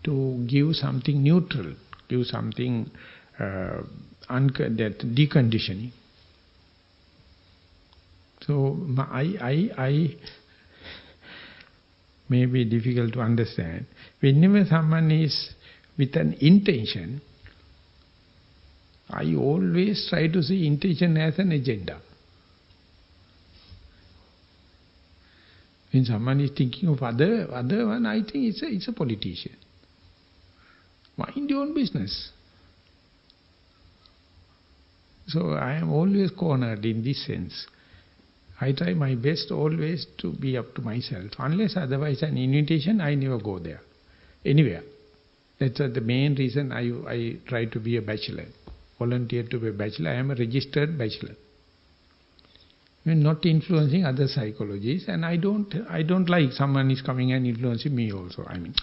to give something neutral, give something that deconditioning. So I may be difficult to understand. Whenever someone is with an intention, I always try to see intention as an agenda. When someone is thinking of other one, I think it's a politician. Mind your own business. So I am always cornered in this sense. I try my best always to be up to myself. Unless otherwise an invitation, I never go there. Anywhere. That's the main reason I try to be a bachelor. Volunteer to be a bachelor. I am a registered bachelor. I'm not influencing other psychologies, and I don't like someone is coming and influencing me also. I mean,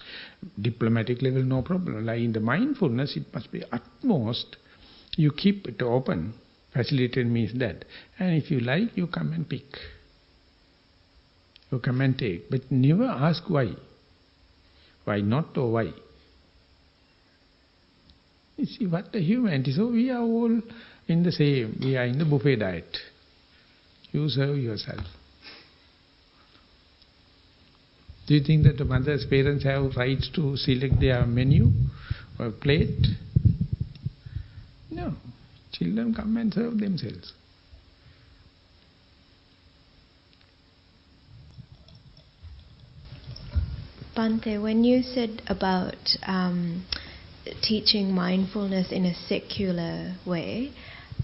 diplomatic level, no problem. Like in the mindfulness, it must be utmost, you keep it open. Facilitated means that. And if you like, you come and pick. You come and take. But never ask why. Why not or why? You see what the humanity. So we are all in the same. We are in the buffet diet. You serve yourself. Do you think that the mother's parents have rights to select their menu or plate? No. Children come and serve themselves. Bhante, when you said about teaching mindfulness in a secular way,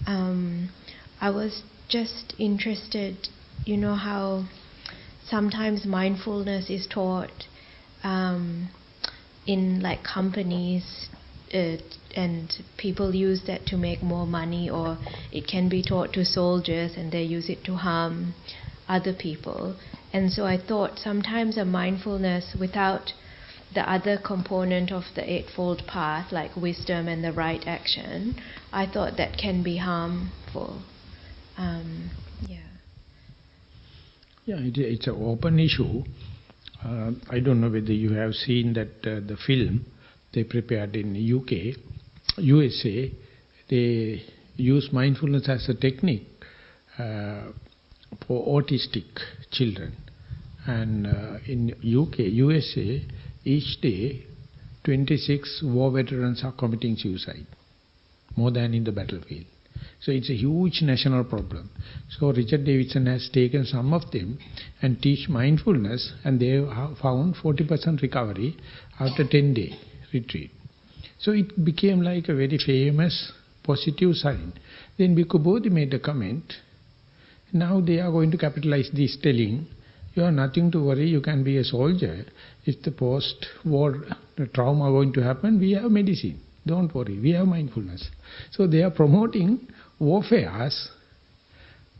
I was just interested, you know how sometimes mindfulness is taught in like companies and people use that to make more money, or it can be taught to soldiers and they use it to harm other people. And so I thought sometimes a mindfulness without the other component of the Eightfold Path, like wisdom and the right action, I thought that can be harmful. It's an open issue. I don't know whether you have seen that the film they prepared in UK, USA. They use mindfulness as a technique for autistic children. And in UK, USA, each day 26 war veterans are committing suicide, more than in the battlefield. So it's a huge national problem. So Richard Davidson has taken some of them and teach mindfulness, and they have found 40% recovery after 10-day retreat. So it became like a very famous positive sign. Then Bhikkhu Bodhi made a comment. Now they are going to capitalize this, telling, you have nothing to worry, you can be a soldier. If the post-war trauma going to happen, we have medicine. Don't worry, we have mindfulness. So they are promoting warfares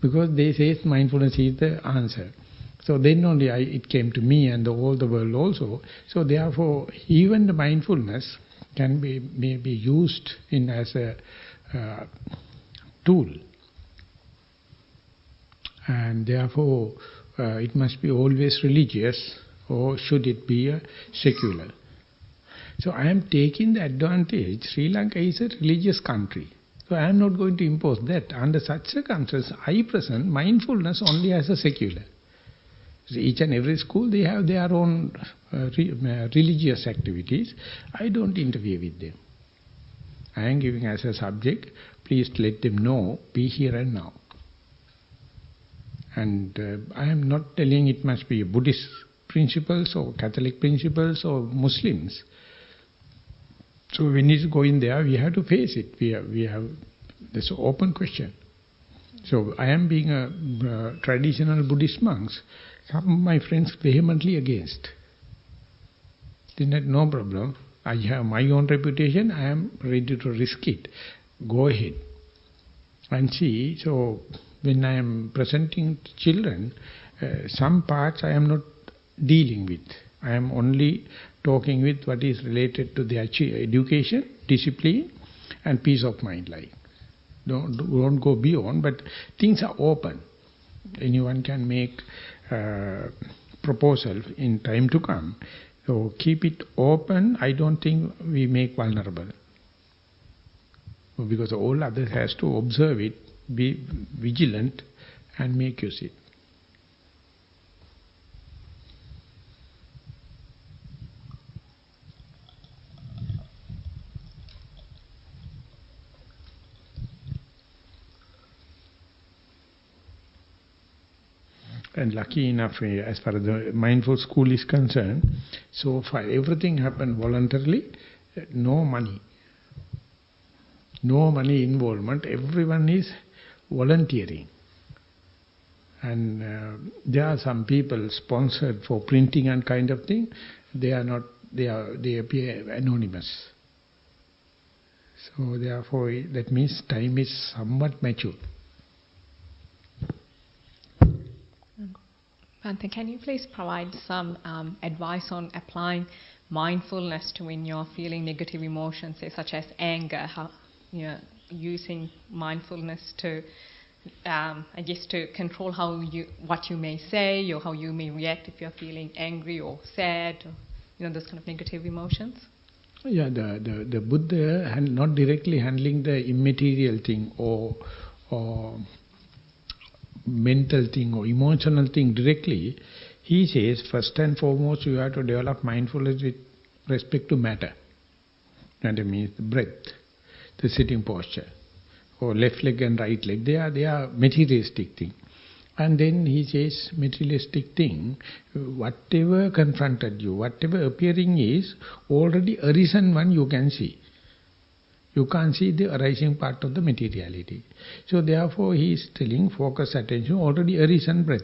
because they say mindfulness is the answer. So then only it came to me and all the world also. So therefore, even the mindfulness can be maybe used as a tool. And therefore, it must be always religious, or should it be secular? So I am taking the advantage. Sri Lanka is a religious country. So I am not going to impose that. Under such circumstances, I present mindfulness only as a secular. So each and every school, they have their own religious activities. I don't interfere with them. I am giving as a subject, please let them know, be here and now. And I am not telling it must be Buddhist principles or Catholic principles or Muslims. So when it's going there, we have to face it. We have this open question. So I am being a traditional Buddhist monk, Some of my friends vehemently against. They said, no problem. I have my own reputation. I am ready to risk it. Go ahead. And see, so when I am presenting to children, some parts I am not dealing with. I am only talking with what is related to their education, discipline, and peace of mind. Like, don't go beyond, but things are open. Anyone can make proposal in time to come. So keep it open. I don't think we make vulnerable. Because all others has to observe it, be vigilant, and make use it. And lucky enough, as far as the mindful school is concerned, so far everything happened voluntarily, no money. No money involvement, everyone is volunteering. And there are some people sponsored for printing and kind of thing, they are not, they appear anonymous. So therefore, that means time is somewhat mature. Bhante, can you please provide some advice on applying mindfulness to when you're feeling negative emotions, say, such as anger, how, using mindfulness to, to control what you may say or how you may react if you're feeling angry or sad, or, those kind of negative emotions? Yeah, the Buddha not directly handling the immaterial thing or mental thing or emotional thing directly. He says, first and foremost, you have to develop mindfulness with respect to matter. And that means the breath, the sitting posture, or left leg and right leg. They are materialistic thing. And then he says, materialistic thing, whatever confronted you, whatever appearing is, already arisen one you can see. You can't see the arising part of the materiality. So therefore he is telling, focus attention, already arisen breath,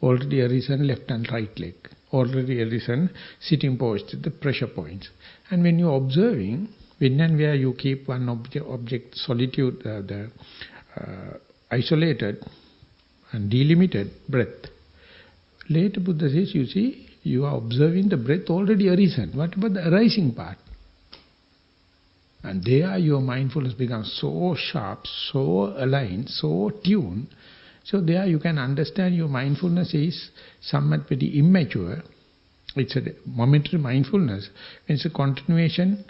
already arisen left and right leg, already arisen sitting posture, the pressure points. And when you are observing, when and where you keep one object solitude, isolated and delimited breath, later Buddha says, you see, you are observing the breath already arisen. What about the arising part? And there your mindfulness becomes so sharp, so aligned, so tuned. So there you can understand your mindfulness is somewhat very immature. It's a momentary mindfulness. When it's a continuation,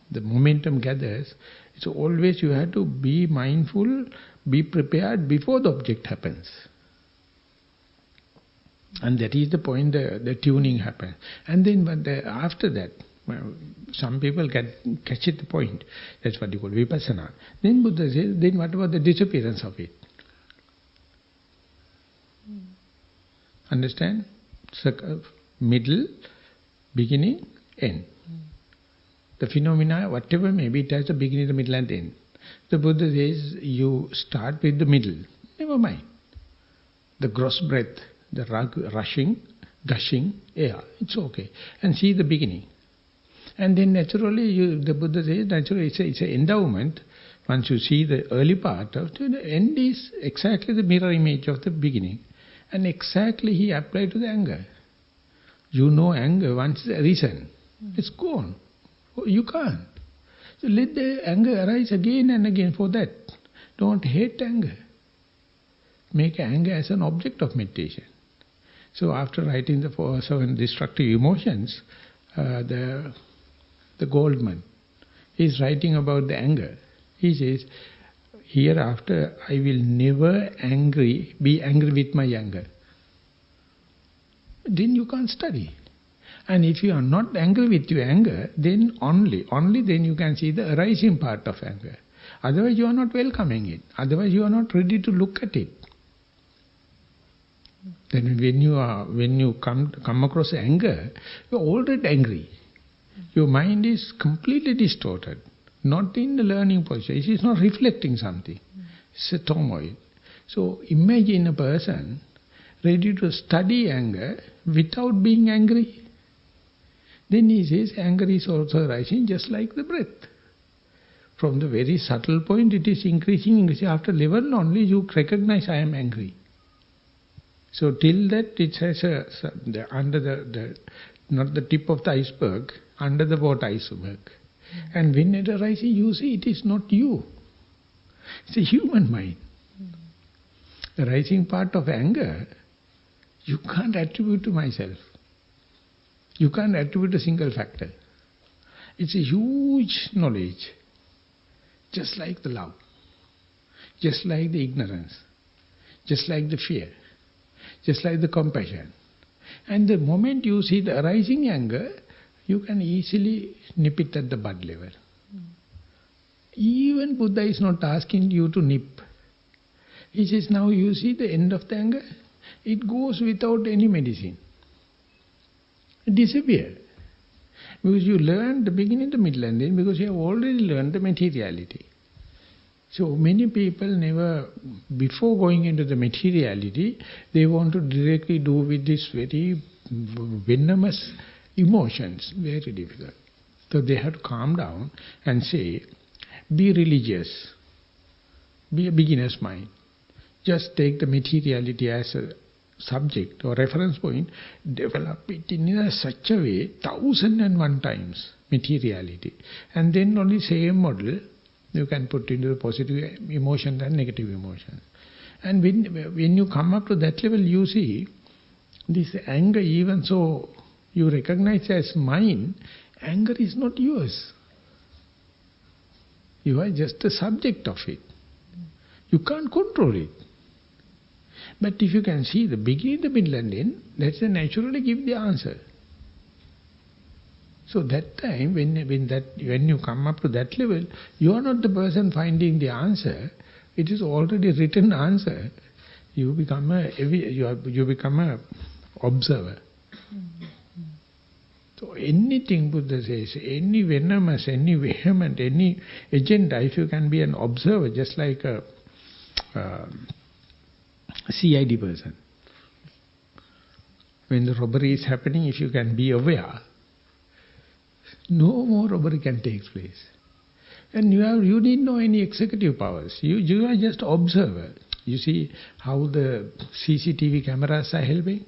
the momentum gathers. So always you have to be mindful, be prepared before the object happens. And that is the point, the tuning happens. And then after that, some people can catch it the point. That's what you call vipassana. Then Buddha says, then what about the disappearance of it? Understand? Middle, beginning, end. The phenomena, whatever may be, it has the beginning, the middle and end. The Buddha says, you start with the middle. Never mind. The gross breath, the rushing, gushing air. It's okay. And see the beginning. And then naturally, the Buddha says, naturally it's an endowment. Once you see the early part of the end is exactly the mirror image of the beginning. And exactly he applied to the anger. You know anger once it's arisen. It's gone. You can't. So let the anger arise again and again for that. Don't hate anger. Make anger as an object of meditation. So after writing the 7 destructive emotions, the Goldman is writing about the anger. He says, hereafter I will never be angry with my anger. Then you can't study. And if you are not angry with your anger, then only then you can see the arising part of anger. Otherwise you are not welcoming it. Otherwise you are not ready to look at it. Then when you come across anger, you are already angry. Your mind is completely distorted, not in the learning position. It is not reflecting something. It's a turmoil. So imagine a person ready to study anger without being angry. Then he says, anger is also rising just like the breath. From the very subtle point, it is increasing. After level only, you recognize, I am angry. So till that, it has under the not the tip of the iceberg, under the water iceberg. And when it arises, you see it is not you. It's a human mind. The rising part of anger, you can't attribute to myself. You can't attribute a single factor. It's a huge knowledge. Just like the love. Just like the ignorance. Just like the fear. Just like the compassion. And the moment you see the arising anger, you can easily nip it at the bud level. Even Buddha is not asking you to nip. He says, now you see the end of the anger, it goes without any medicine. It disappears. Because you learn the beginning, the middle and end, because you have already learned the materiality. So many people never, before going into the materiality, they want to directly do with this very venomous emotions. Very difficult. So they have to calm down and say, be religious. Be a beginner's mind. Just take the materiality as a subject or reference point, develop it in such a way, 1001 times, materiality. And then only same model you can put into the positive emotion and negative emotion. And when you come up to that level, you see, this anger, even so you recognize as mine, anger is not yours. You are just the subject of it. You can't control it. But if you can see the beginning, the middle and end, that's naturally give the answer. So that time, when you come up to that level, you are not the person finding the answer. It is already written answer. You become a observer. So anything Buddha says, any venomous, any vehement, any agenda, if you can be an observer, just like a CID person. When the robbery is happening, if you can be aware, no more robbery can take place. And you need no any executive powers. You are just observer. You see how the CCTV cameras are helping?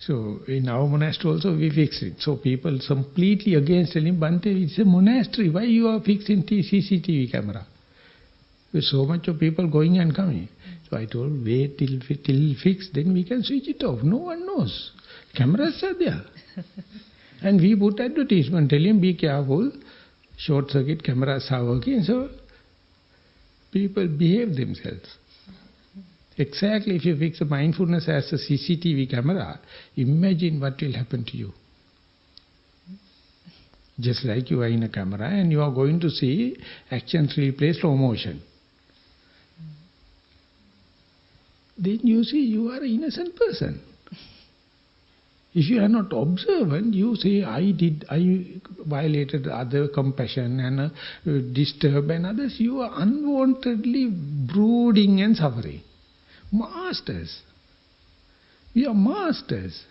So in our monastery also we fix it. So people completely against telling, Bhante, it's a monastery. Why you are fixing CCTV camera? There's so much of people going and coming. So I told, wait till fixed, then we can switch it off. No one knows. Cameras are there. And we put advertisement telling, be careful, short circuit cameras are working. So people behave themselves. Exactly, if you fix the mindfulness as a CCTV camera, imagine what will happen to you. Just like you are in a camera and you are going to see action replay slow motion. Then you see you are an innocent person. If you are not observant, you say, I violated other compassion and disturb and others. You are unwantedly brooding and suffering. Masters. We are masters.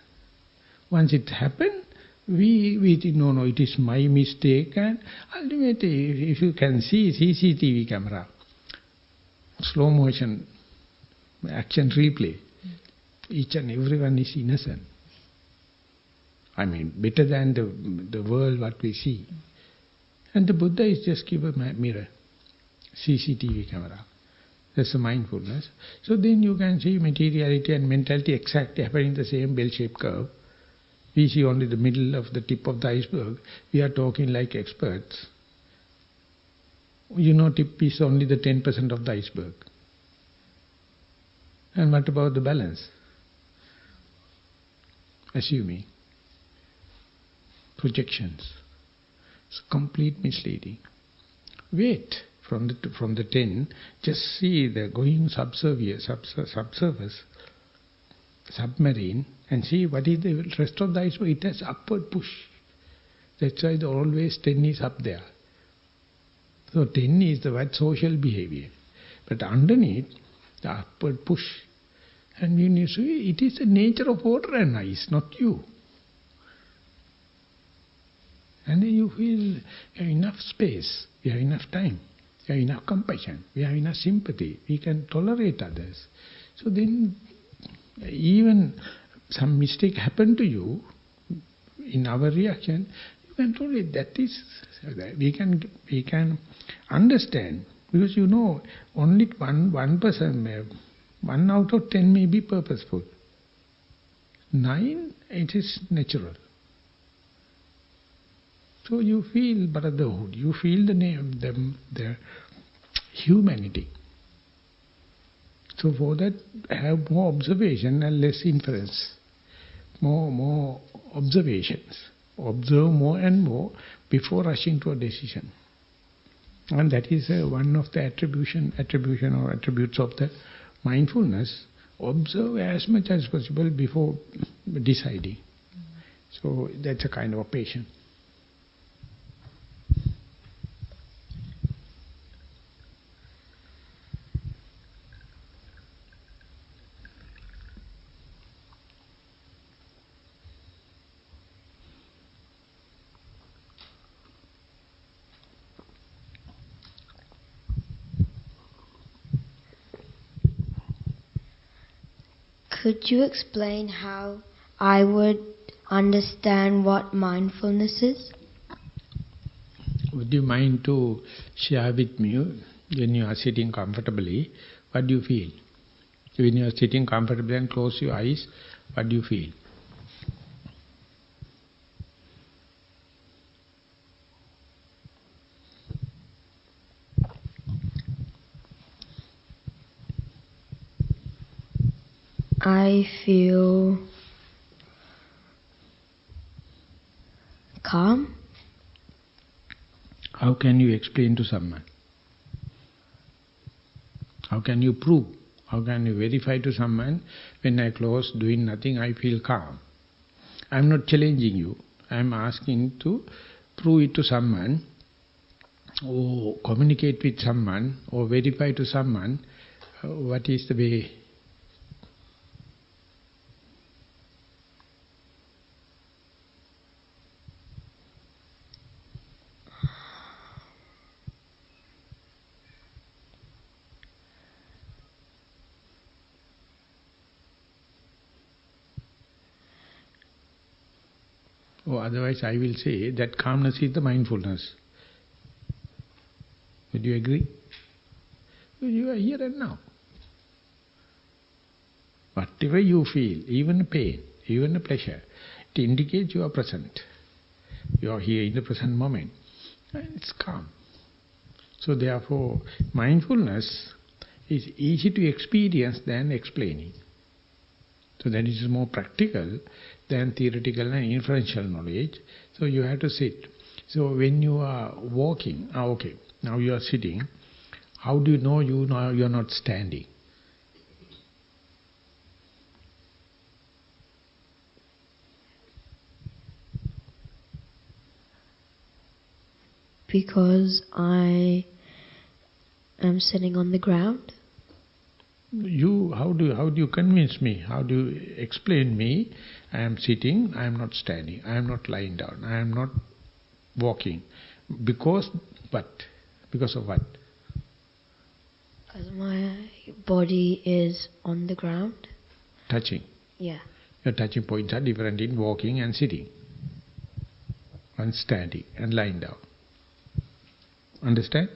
Once it happened, we think, no, it is my mistake. And ultimately, if you can see CCTV camera, slow motion, action replay, each and everyone is innocent. I mean, better than the world what we see. And the Buddha is just give a mirror, CCTV camera. That's the mindfulness. So then you can see materiality and mentality exactly happening in the same bell-shaped curve. We see only the middle of the tip of the iceberg. We are talking like experts. You know, tip is only the 10% of the iceberg. And what about the balance? Assuming. Projections. It's complete misleading. Wait. From the 10, just see the going subsurface, submarine, and see what is the rest of the iceberg. It has upward push. That's why always 10 is up there. So 10 is the what social behavior. But underneath, the upward push, And when you see, it is the nature of water and ice, not you. And then you feel you have enough space, we have enough time, we have enough compassion, we have enough sympathy, we can tolerate others. So then, even some mistake happen to you, in our reaction, you can tolerate. That is, we can understand, because you know, only one person, 1 out of 10 may be purposeful. 9, it is natural. So you feel brotherhood, you feel the humanity. So for that, have more observation and less inference. More observations. Observe more and more before rushing to a decision. And that is one of the attribution or attributes of the mindfulness. Observe as much as possible before deciding. So that's a kind of a patience. Could you explain how I would understand what mindfulness is? Would you mind to share with me, when you are sitting comfortably, what do you feel? When you are sitting comfortably and close your eyes, what do you feel? I feel calm. How can you explain to someone? How can you prove? How can you verify to someone, when I close, doing nothing, I feel calm? I am not challenging you. I am asking to prove it to someone, or communicate with someone, or verify to someone, what is the way. Or otherwise I will say that calmness is the mindfulness. Would you agree? You are here and now. Whatever you feel, even a pain, even a pleasure, it indicates you are present. You are here in the present moment. And it's calm. So therefore, mindfulness is easy to experience than explaining. So that is more practical than theoretical and inferential knowledge. So you have to sit. So when you are walking, okay, now you are sitting, how do you know you are not standing? Because I am sitting on the ground. How do you convince me? How do you explain me? I am sitting, I am not standing, I am not lying down, I am not walking. Because what? Because of what? Because my body is on the ground. Touching. Yeah. Your touching points are different in walking and sitting. One standing and lying down. Understand?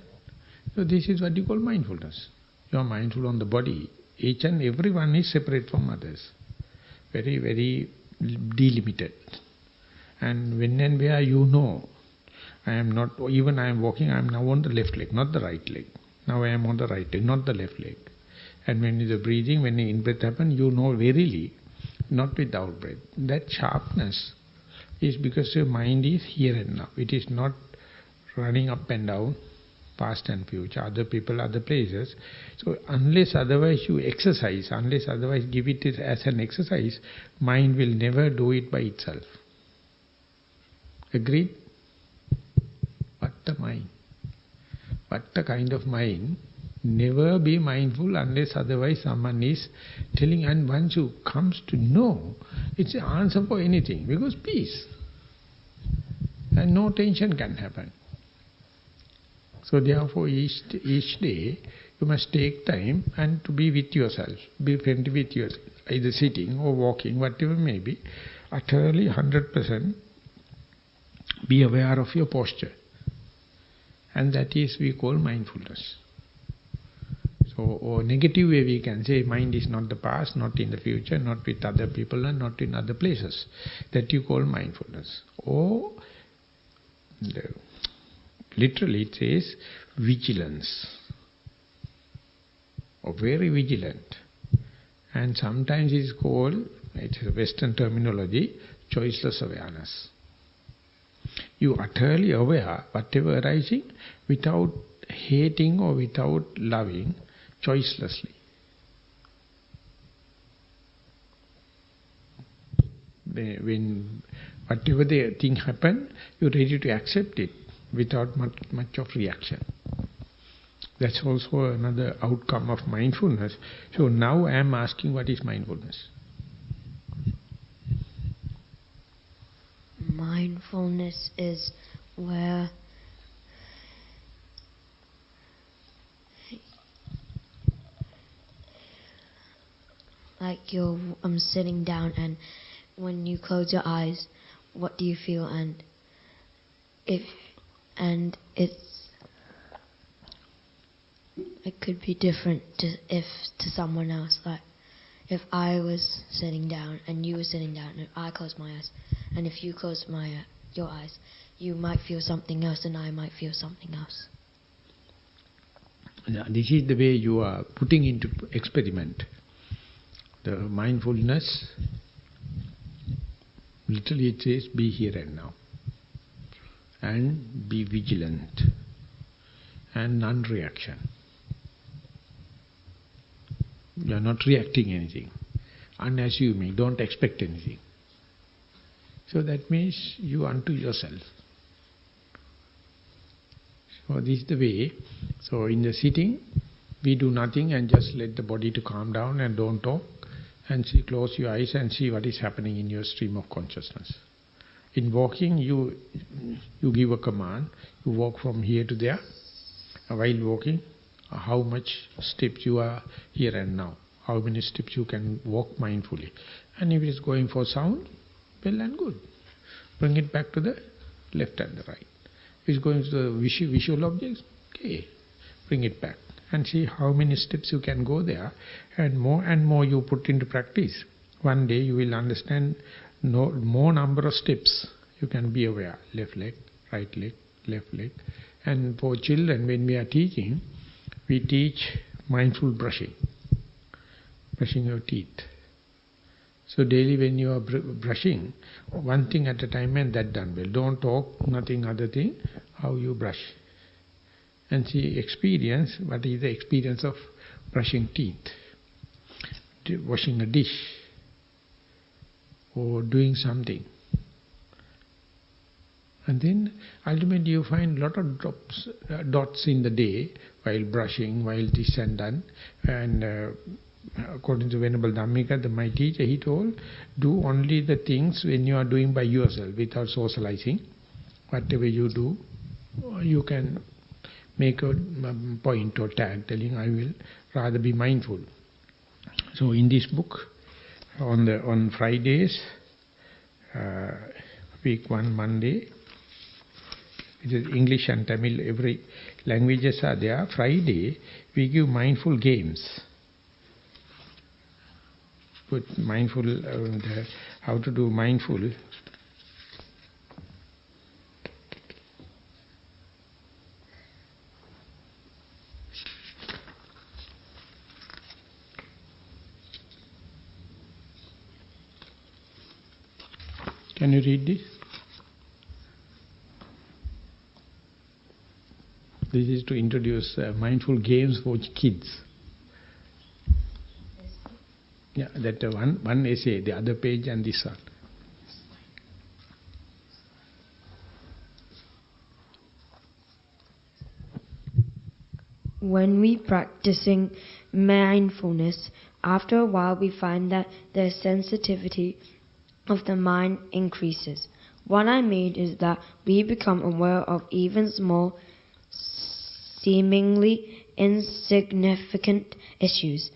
So this is what you call mindfulness. You are mindful on the body. Each and every one is separate from others. Very, very delimited. And when and where you know, I am not, even I am walking, I am now on the left leg, not the right leg. Now I am on the right leg, not the left leg. And when the breathing, when the in-breath happens, you know verily, not with out-breath. That sharpness is because your mind is here and now. It is not running up and down, past and future, other people, other places. So unless otherwise you exercise, unless otherwise give it as an exercise, mind will never do it by itself. Agreed? What the mind? What the kind of mind Never be mindful unless otherwise someone is telling. And once you comes to know, it's an answer for anything. Because peace. And no tension can happen. So therefore each day you must take time and to be with yourself. Be friendly with yourself. Either sitting or walking, whatever may be. Utterly 100% be aware of your posture. And that is we call mindfulness. So, or negative way we can say mind is not the past, not in the future, not with other people and not in other places. That you call mindfulness. Or literally it says vigilance. Or very vigilant. And sometimes it is called, it's a Western terminology, choiceless awareness. You are utterly aware, whatever arising, without hating or without loving, choicelessly. When whatever the thing happen, you're ready to accept it without much of reaction. That's also another outcome of mindfulness. So now I am asking, what is mindfulness? Mindfulness is where like I'm sitting down, and when you close your eyes, what do you feel? And it could be different to someone else. Like if I was sitting down and you were sitting down, and I closed my eyes, and if you closed your eyes, you might feel something else, and I might feel something else. This is the way you are putting into experiment. The mindfulness, literally it says, be here and now. And be vigilant. And non-reaction. You are not reacting anything. Unassuming, don't expect anything. So that means you unto yourself. So this is the way. So in the sitting, we do nothing and just let the body to calm down and don't talk. And close your eyes and see what is happening in your stream of consciousness. In walking, you give a command. You walk from here to there. While walking, how much steps you are here and now. How many steps you can walk mindfully. And if it is going for sound, well and good. Bring it back to the left and the right. If it's going to the visual objects, okay, bring it back. And see how many steps you can go there. And more you put into practice. One day you will understand more number of steps. You can be aware. Left leg, right leg, left leg. And for children, when we are teaching, we teach mindful brushing. Brushing your teeth. So daily when you are brushing, one thing at a time and that done well. Don't talk, nothing other thing, how you brush. And see, experience, what is the experience of brushing teeth, washing a dish, or doing something. And then ultimately you find lot of dots in the day while brushing, while this and done. And according to Venerable Dhammika, my teacher, he told, do only the things when you are doing by yourself without socializing. Whatever you do, you can make a point or tag telling I will rather be mindful. So in this book, on Fridays, week 1 Monday, it is English and Tamil, every languages are there. Friday, we give mindful games. Put mindful, how to do mindful. Can you read this? This is to introduce mindful games for kids. Yeah, that one essay, the other page and this one. when we practicing mindfulness, after a while we find that the sensitivity of the mind increases. What I mean is that we become aware of even small, seemingly insignificant issues.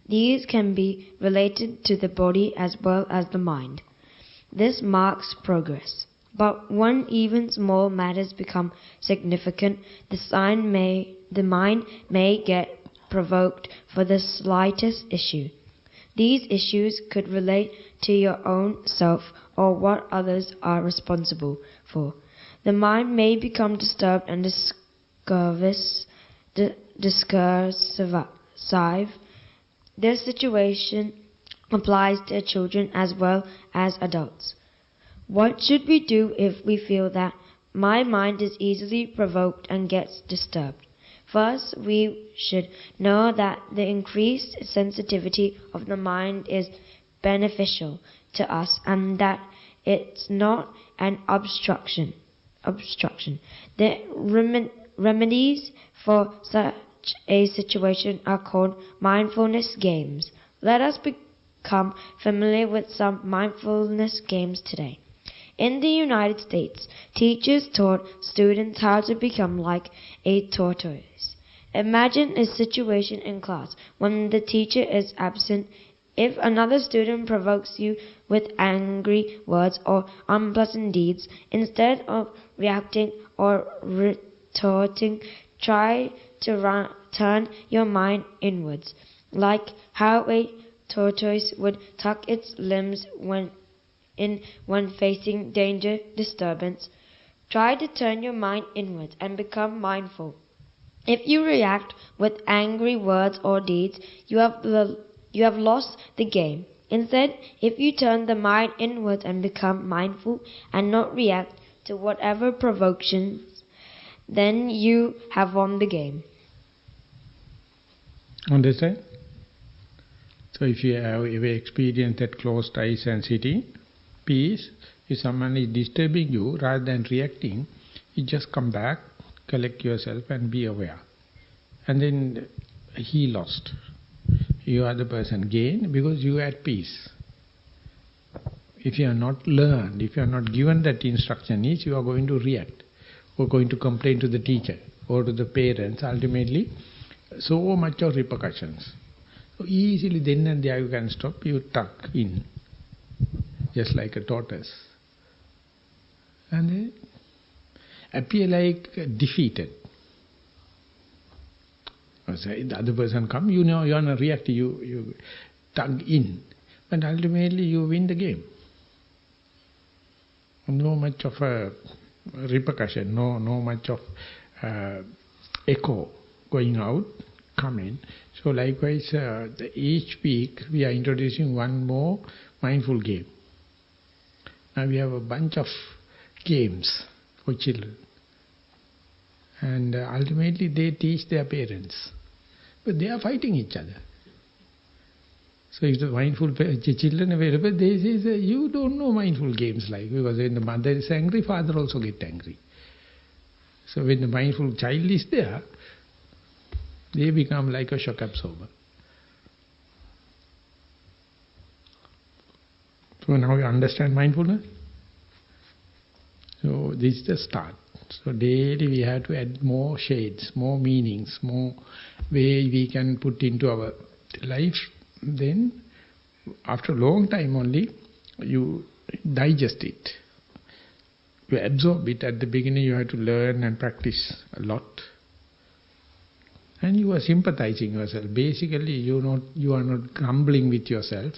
These can be related to the body as well as the mind. This marks progress. But when even small matters become significant, the mind may get provoked for the slightest issue. These issues could relate to your own self or what others are responsible for. The mind may become disturbed and discursive. This situation applies to children as well as adults. What should we do if we feel that my mind is easily provoked and gets disturbed? First, we should know that the increased sensitivity of the mind is beneficial to us and that it's not an obstruction. The remedies for such a situation are called mindfulness games. Let us become familiar with some mindfulness games today. In the United States, teachers taught students how to become like a tortoise. Imagine a situation in class when the teacher is absent. If another student provokes you with angry words or unpleasant deeds, instead of reacting or retorting, try to turn your mind inwards, like how a tortoise would tuck its limbs when facing danger, disturbance. Try to turn your mind inwards and become mindful. If you react with angry words or deeds, you have lost the game. Instead, if you turn the mind inwards and become mindful and not react to whatever provocations, then you have won the game. Understand? So if you have ever experienced that closed eyes and sitting, peace, if someone is disturbing you, rather than reacting, you just come back, collect yourself and be aware. And then he lost. You are the person gained because you are at peace. If you are not learned, if you are not given that instruction, you are going to react or going to complain to the teacher or to the parents. Ultimately, so much of repercussions. So easily then and there you can stop, you tuck in, just like a tortoise. And then appear like defeated. The other person come, you know you are not reacting, you tug in. But ultimately you win the game. No much of a repercussion, no much of echo going out, coming. So likewise, each week we are introducing one more mindful game. Now we have a bunch of games for children. And ultimately they teach their parents. But they are fighting each other. So if the mindful children available, they say, you don't know mindful games like, because when the mother is angry, father also get angry. So when the mindful child is there, they become like a shock absorber. So now you understand mindfulness? So this is the start. So daily we have to add more shades, more meanings, more way we can put into our life. Then after a long time only, you digest it. You absorb it. At the beginning you have to learn and practice a lot. And you are sympathizing yourself. Basically you are not grumbling with yourself.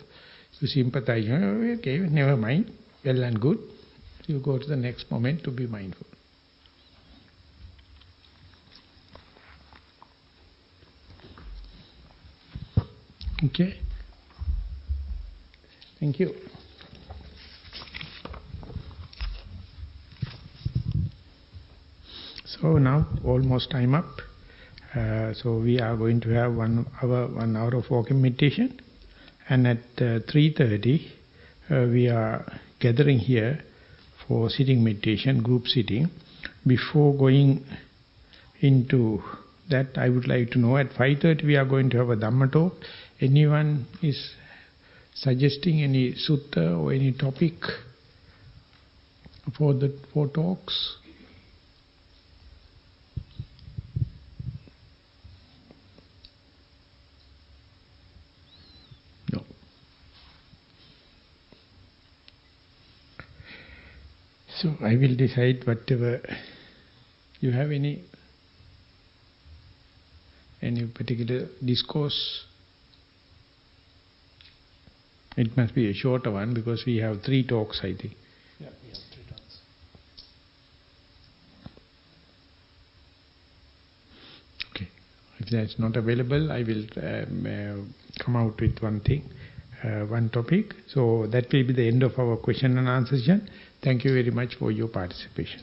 You sympathize, okay, never mind, well and good. You go to the next moment to be mindful. Okay. Thank you. So now almost time up. So we are going to have 1 hour of walking meditation, and at 3:30 we are gathering here for sitting meditation, group sitting. Before going into that I would like to know. At 5:30 we are going to have a Dhamma talk. Anyone is suggesting any sutta or any topic for talks? No. So I will decide whatever. You have any particular discourse? It must be a shorter one because we have 3 talks, I think. Yeah, we have 3 talks. Okay. If that's not available, I will come out with one thing, one topic. So that will be the end of our question and answer session. Thank you very much for your participation.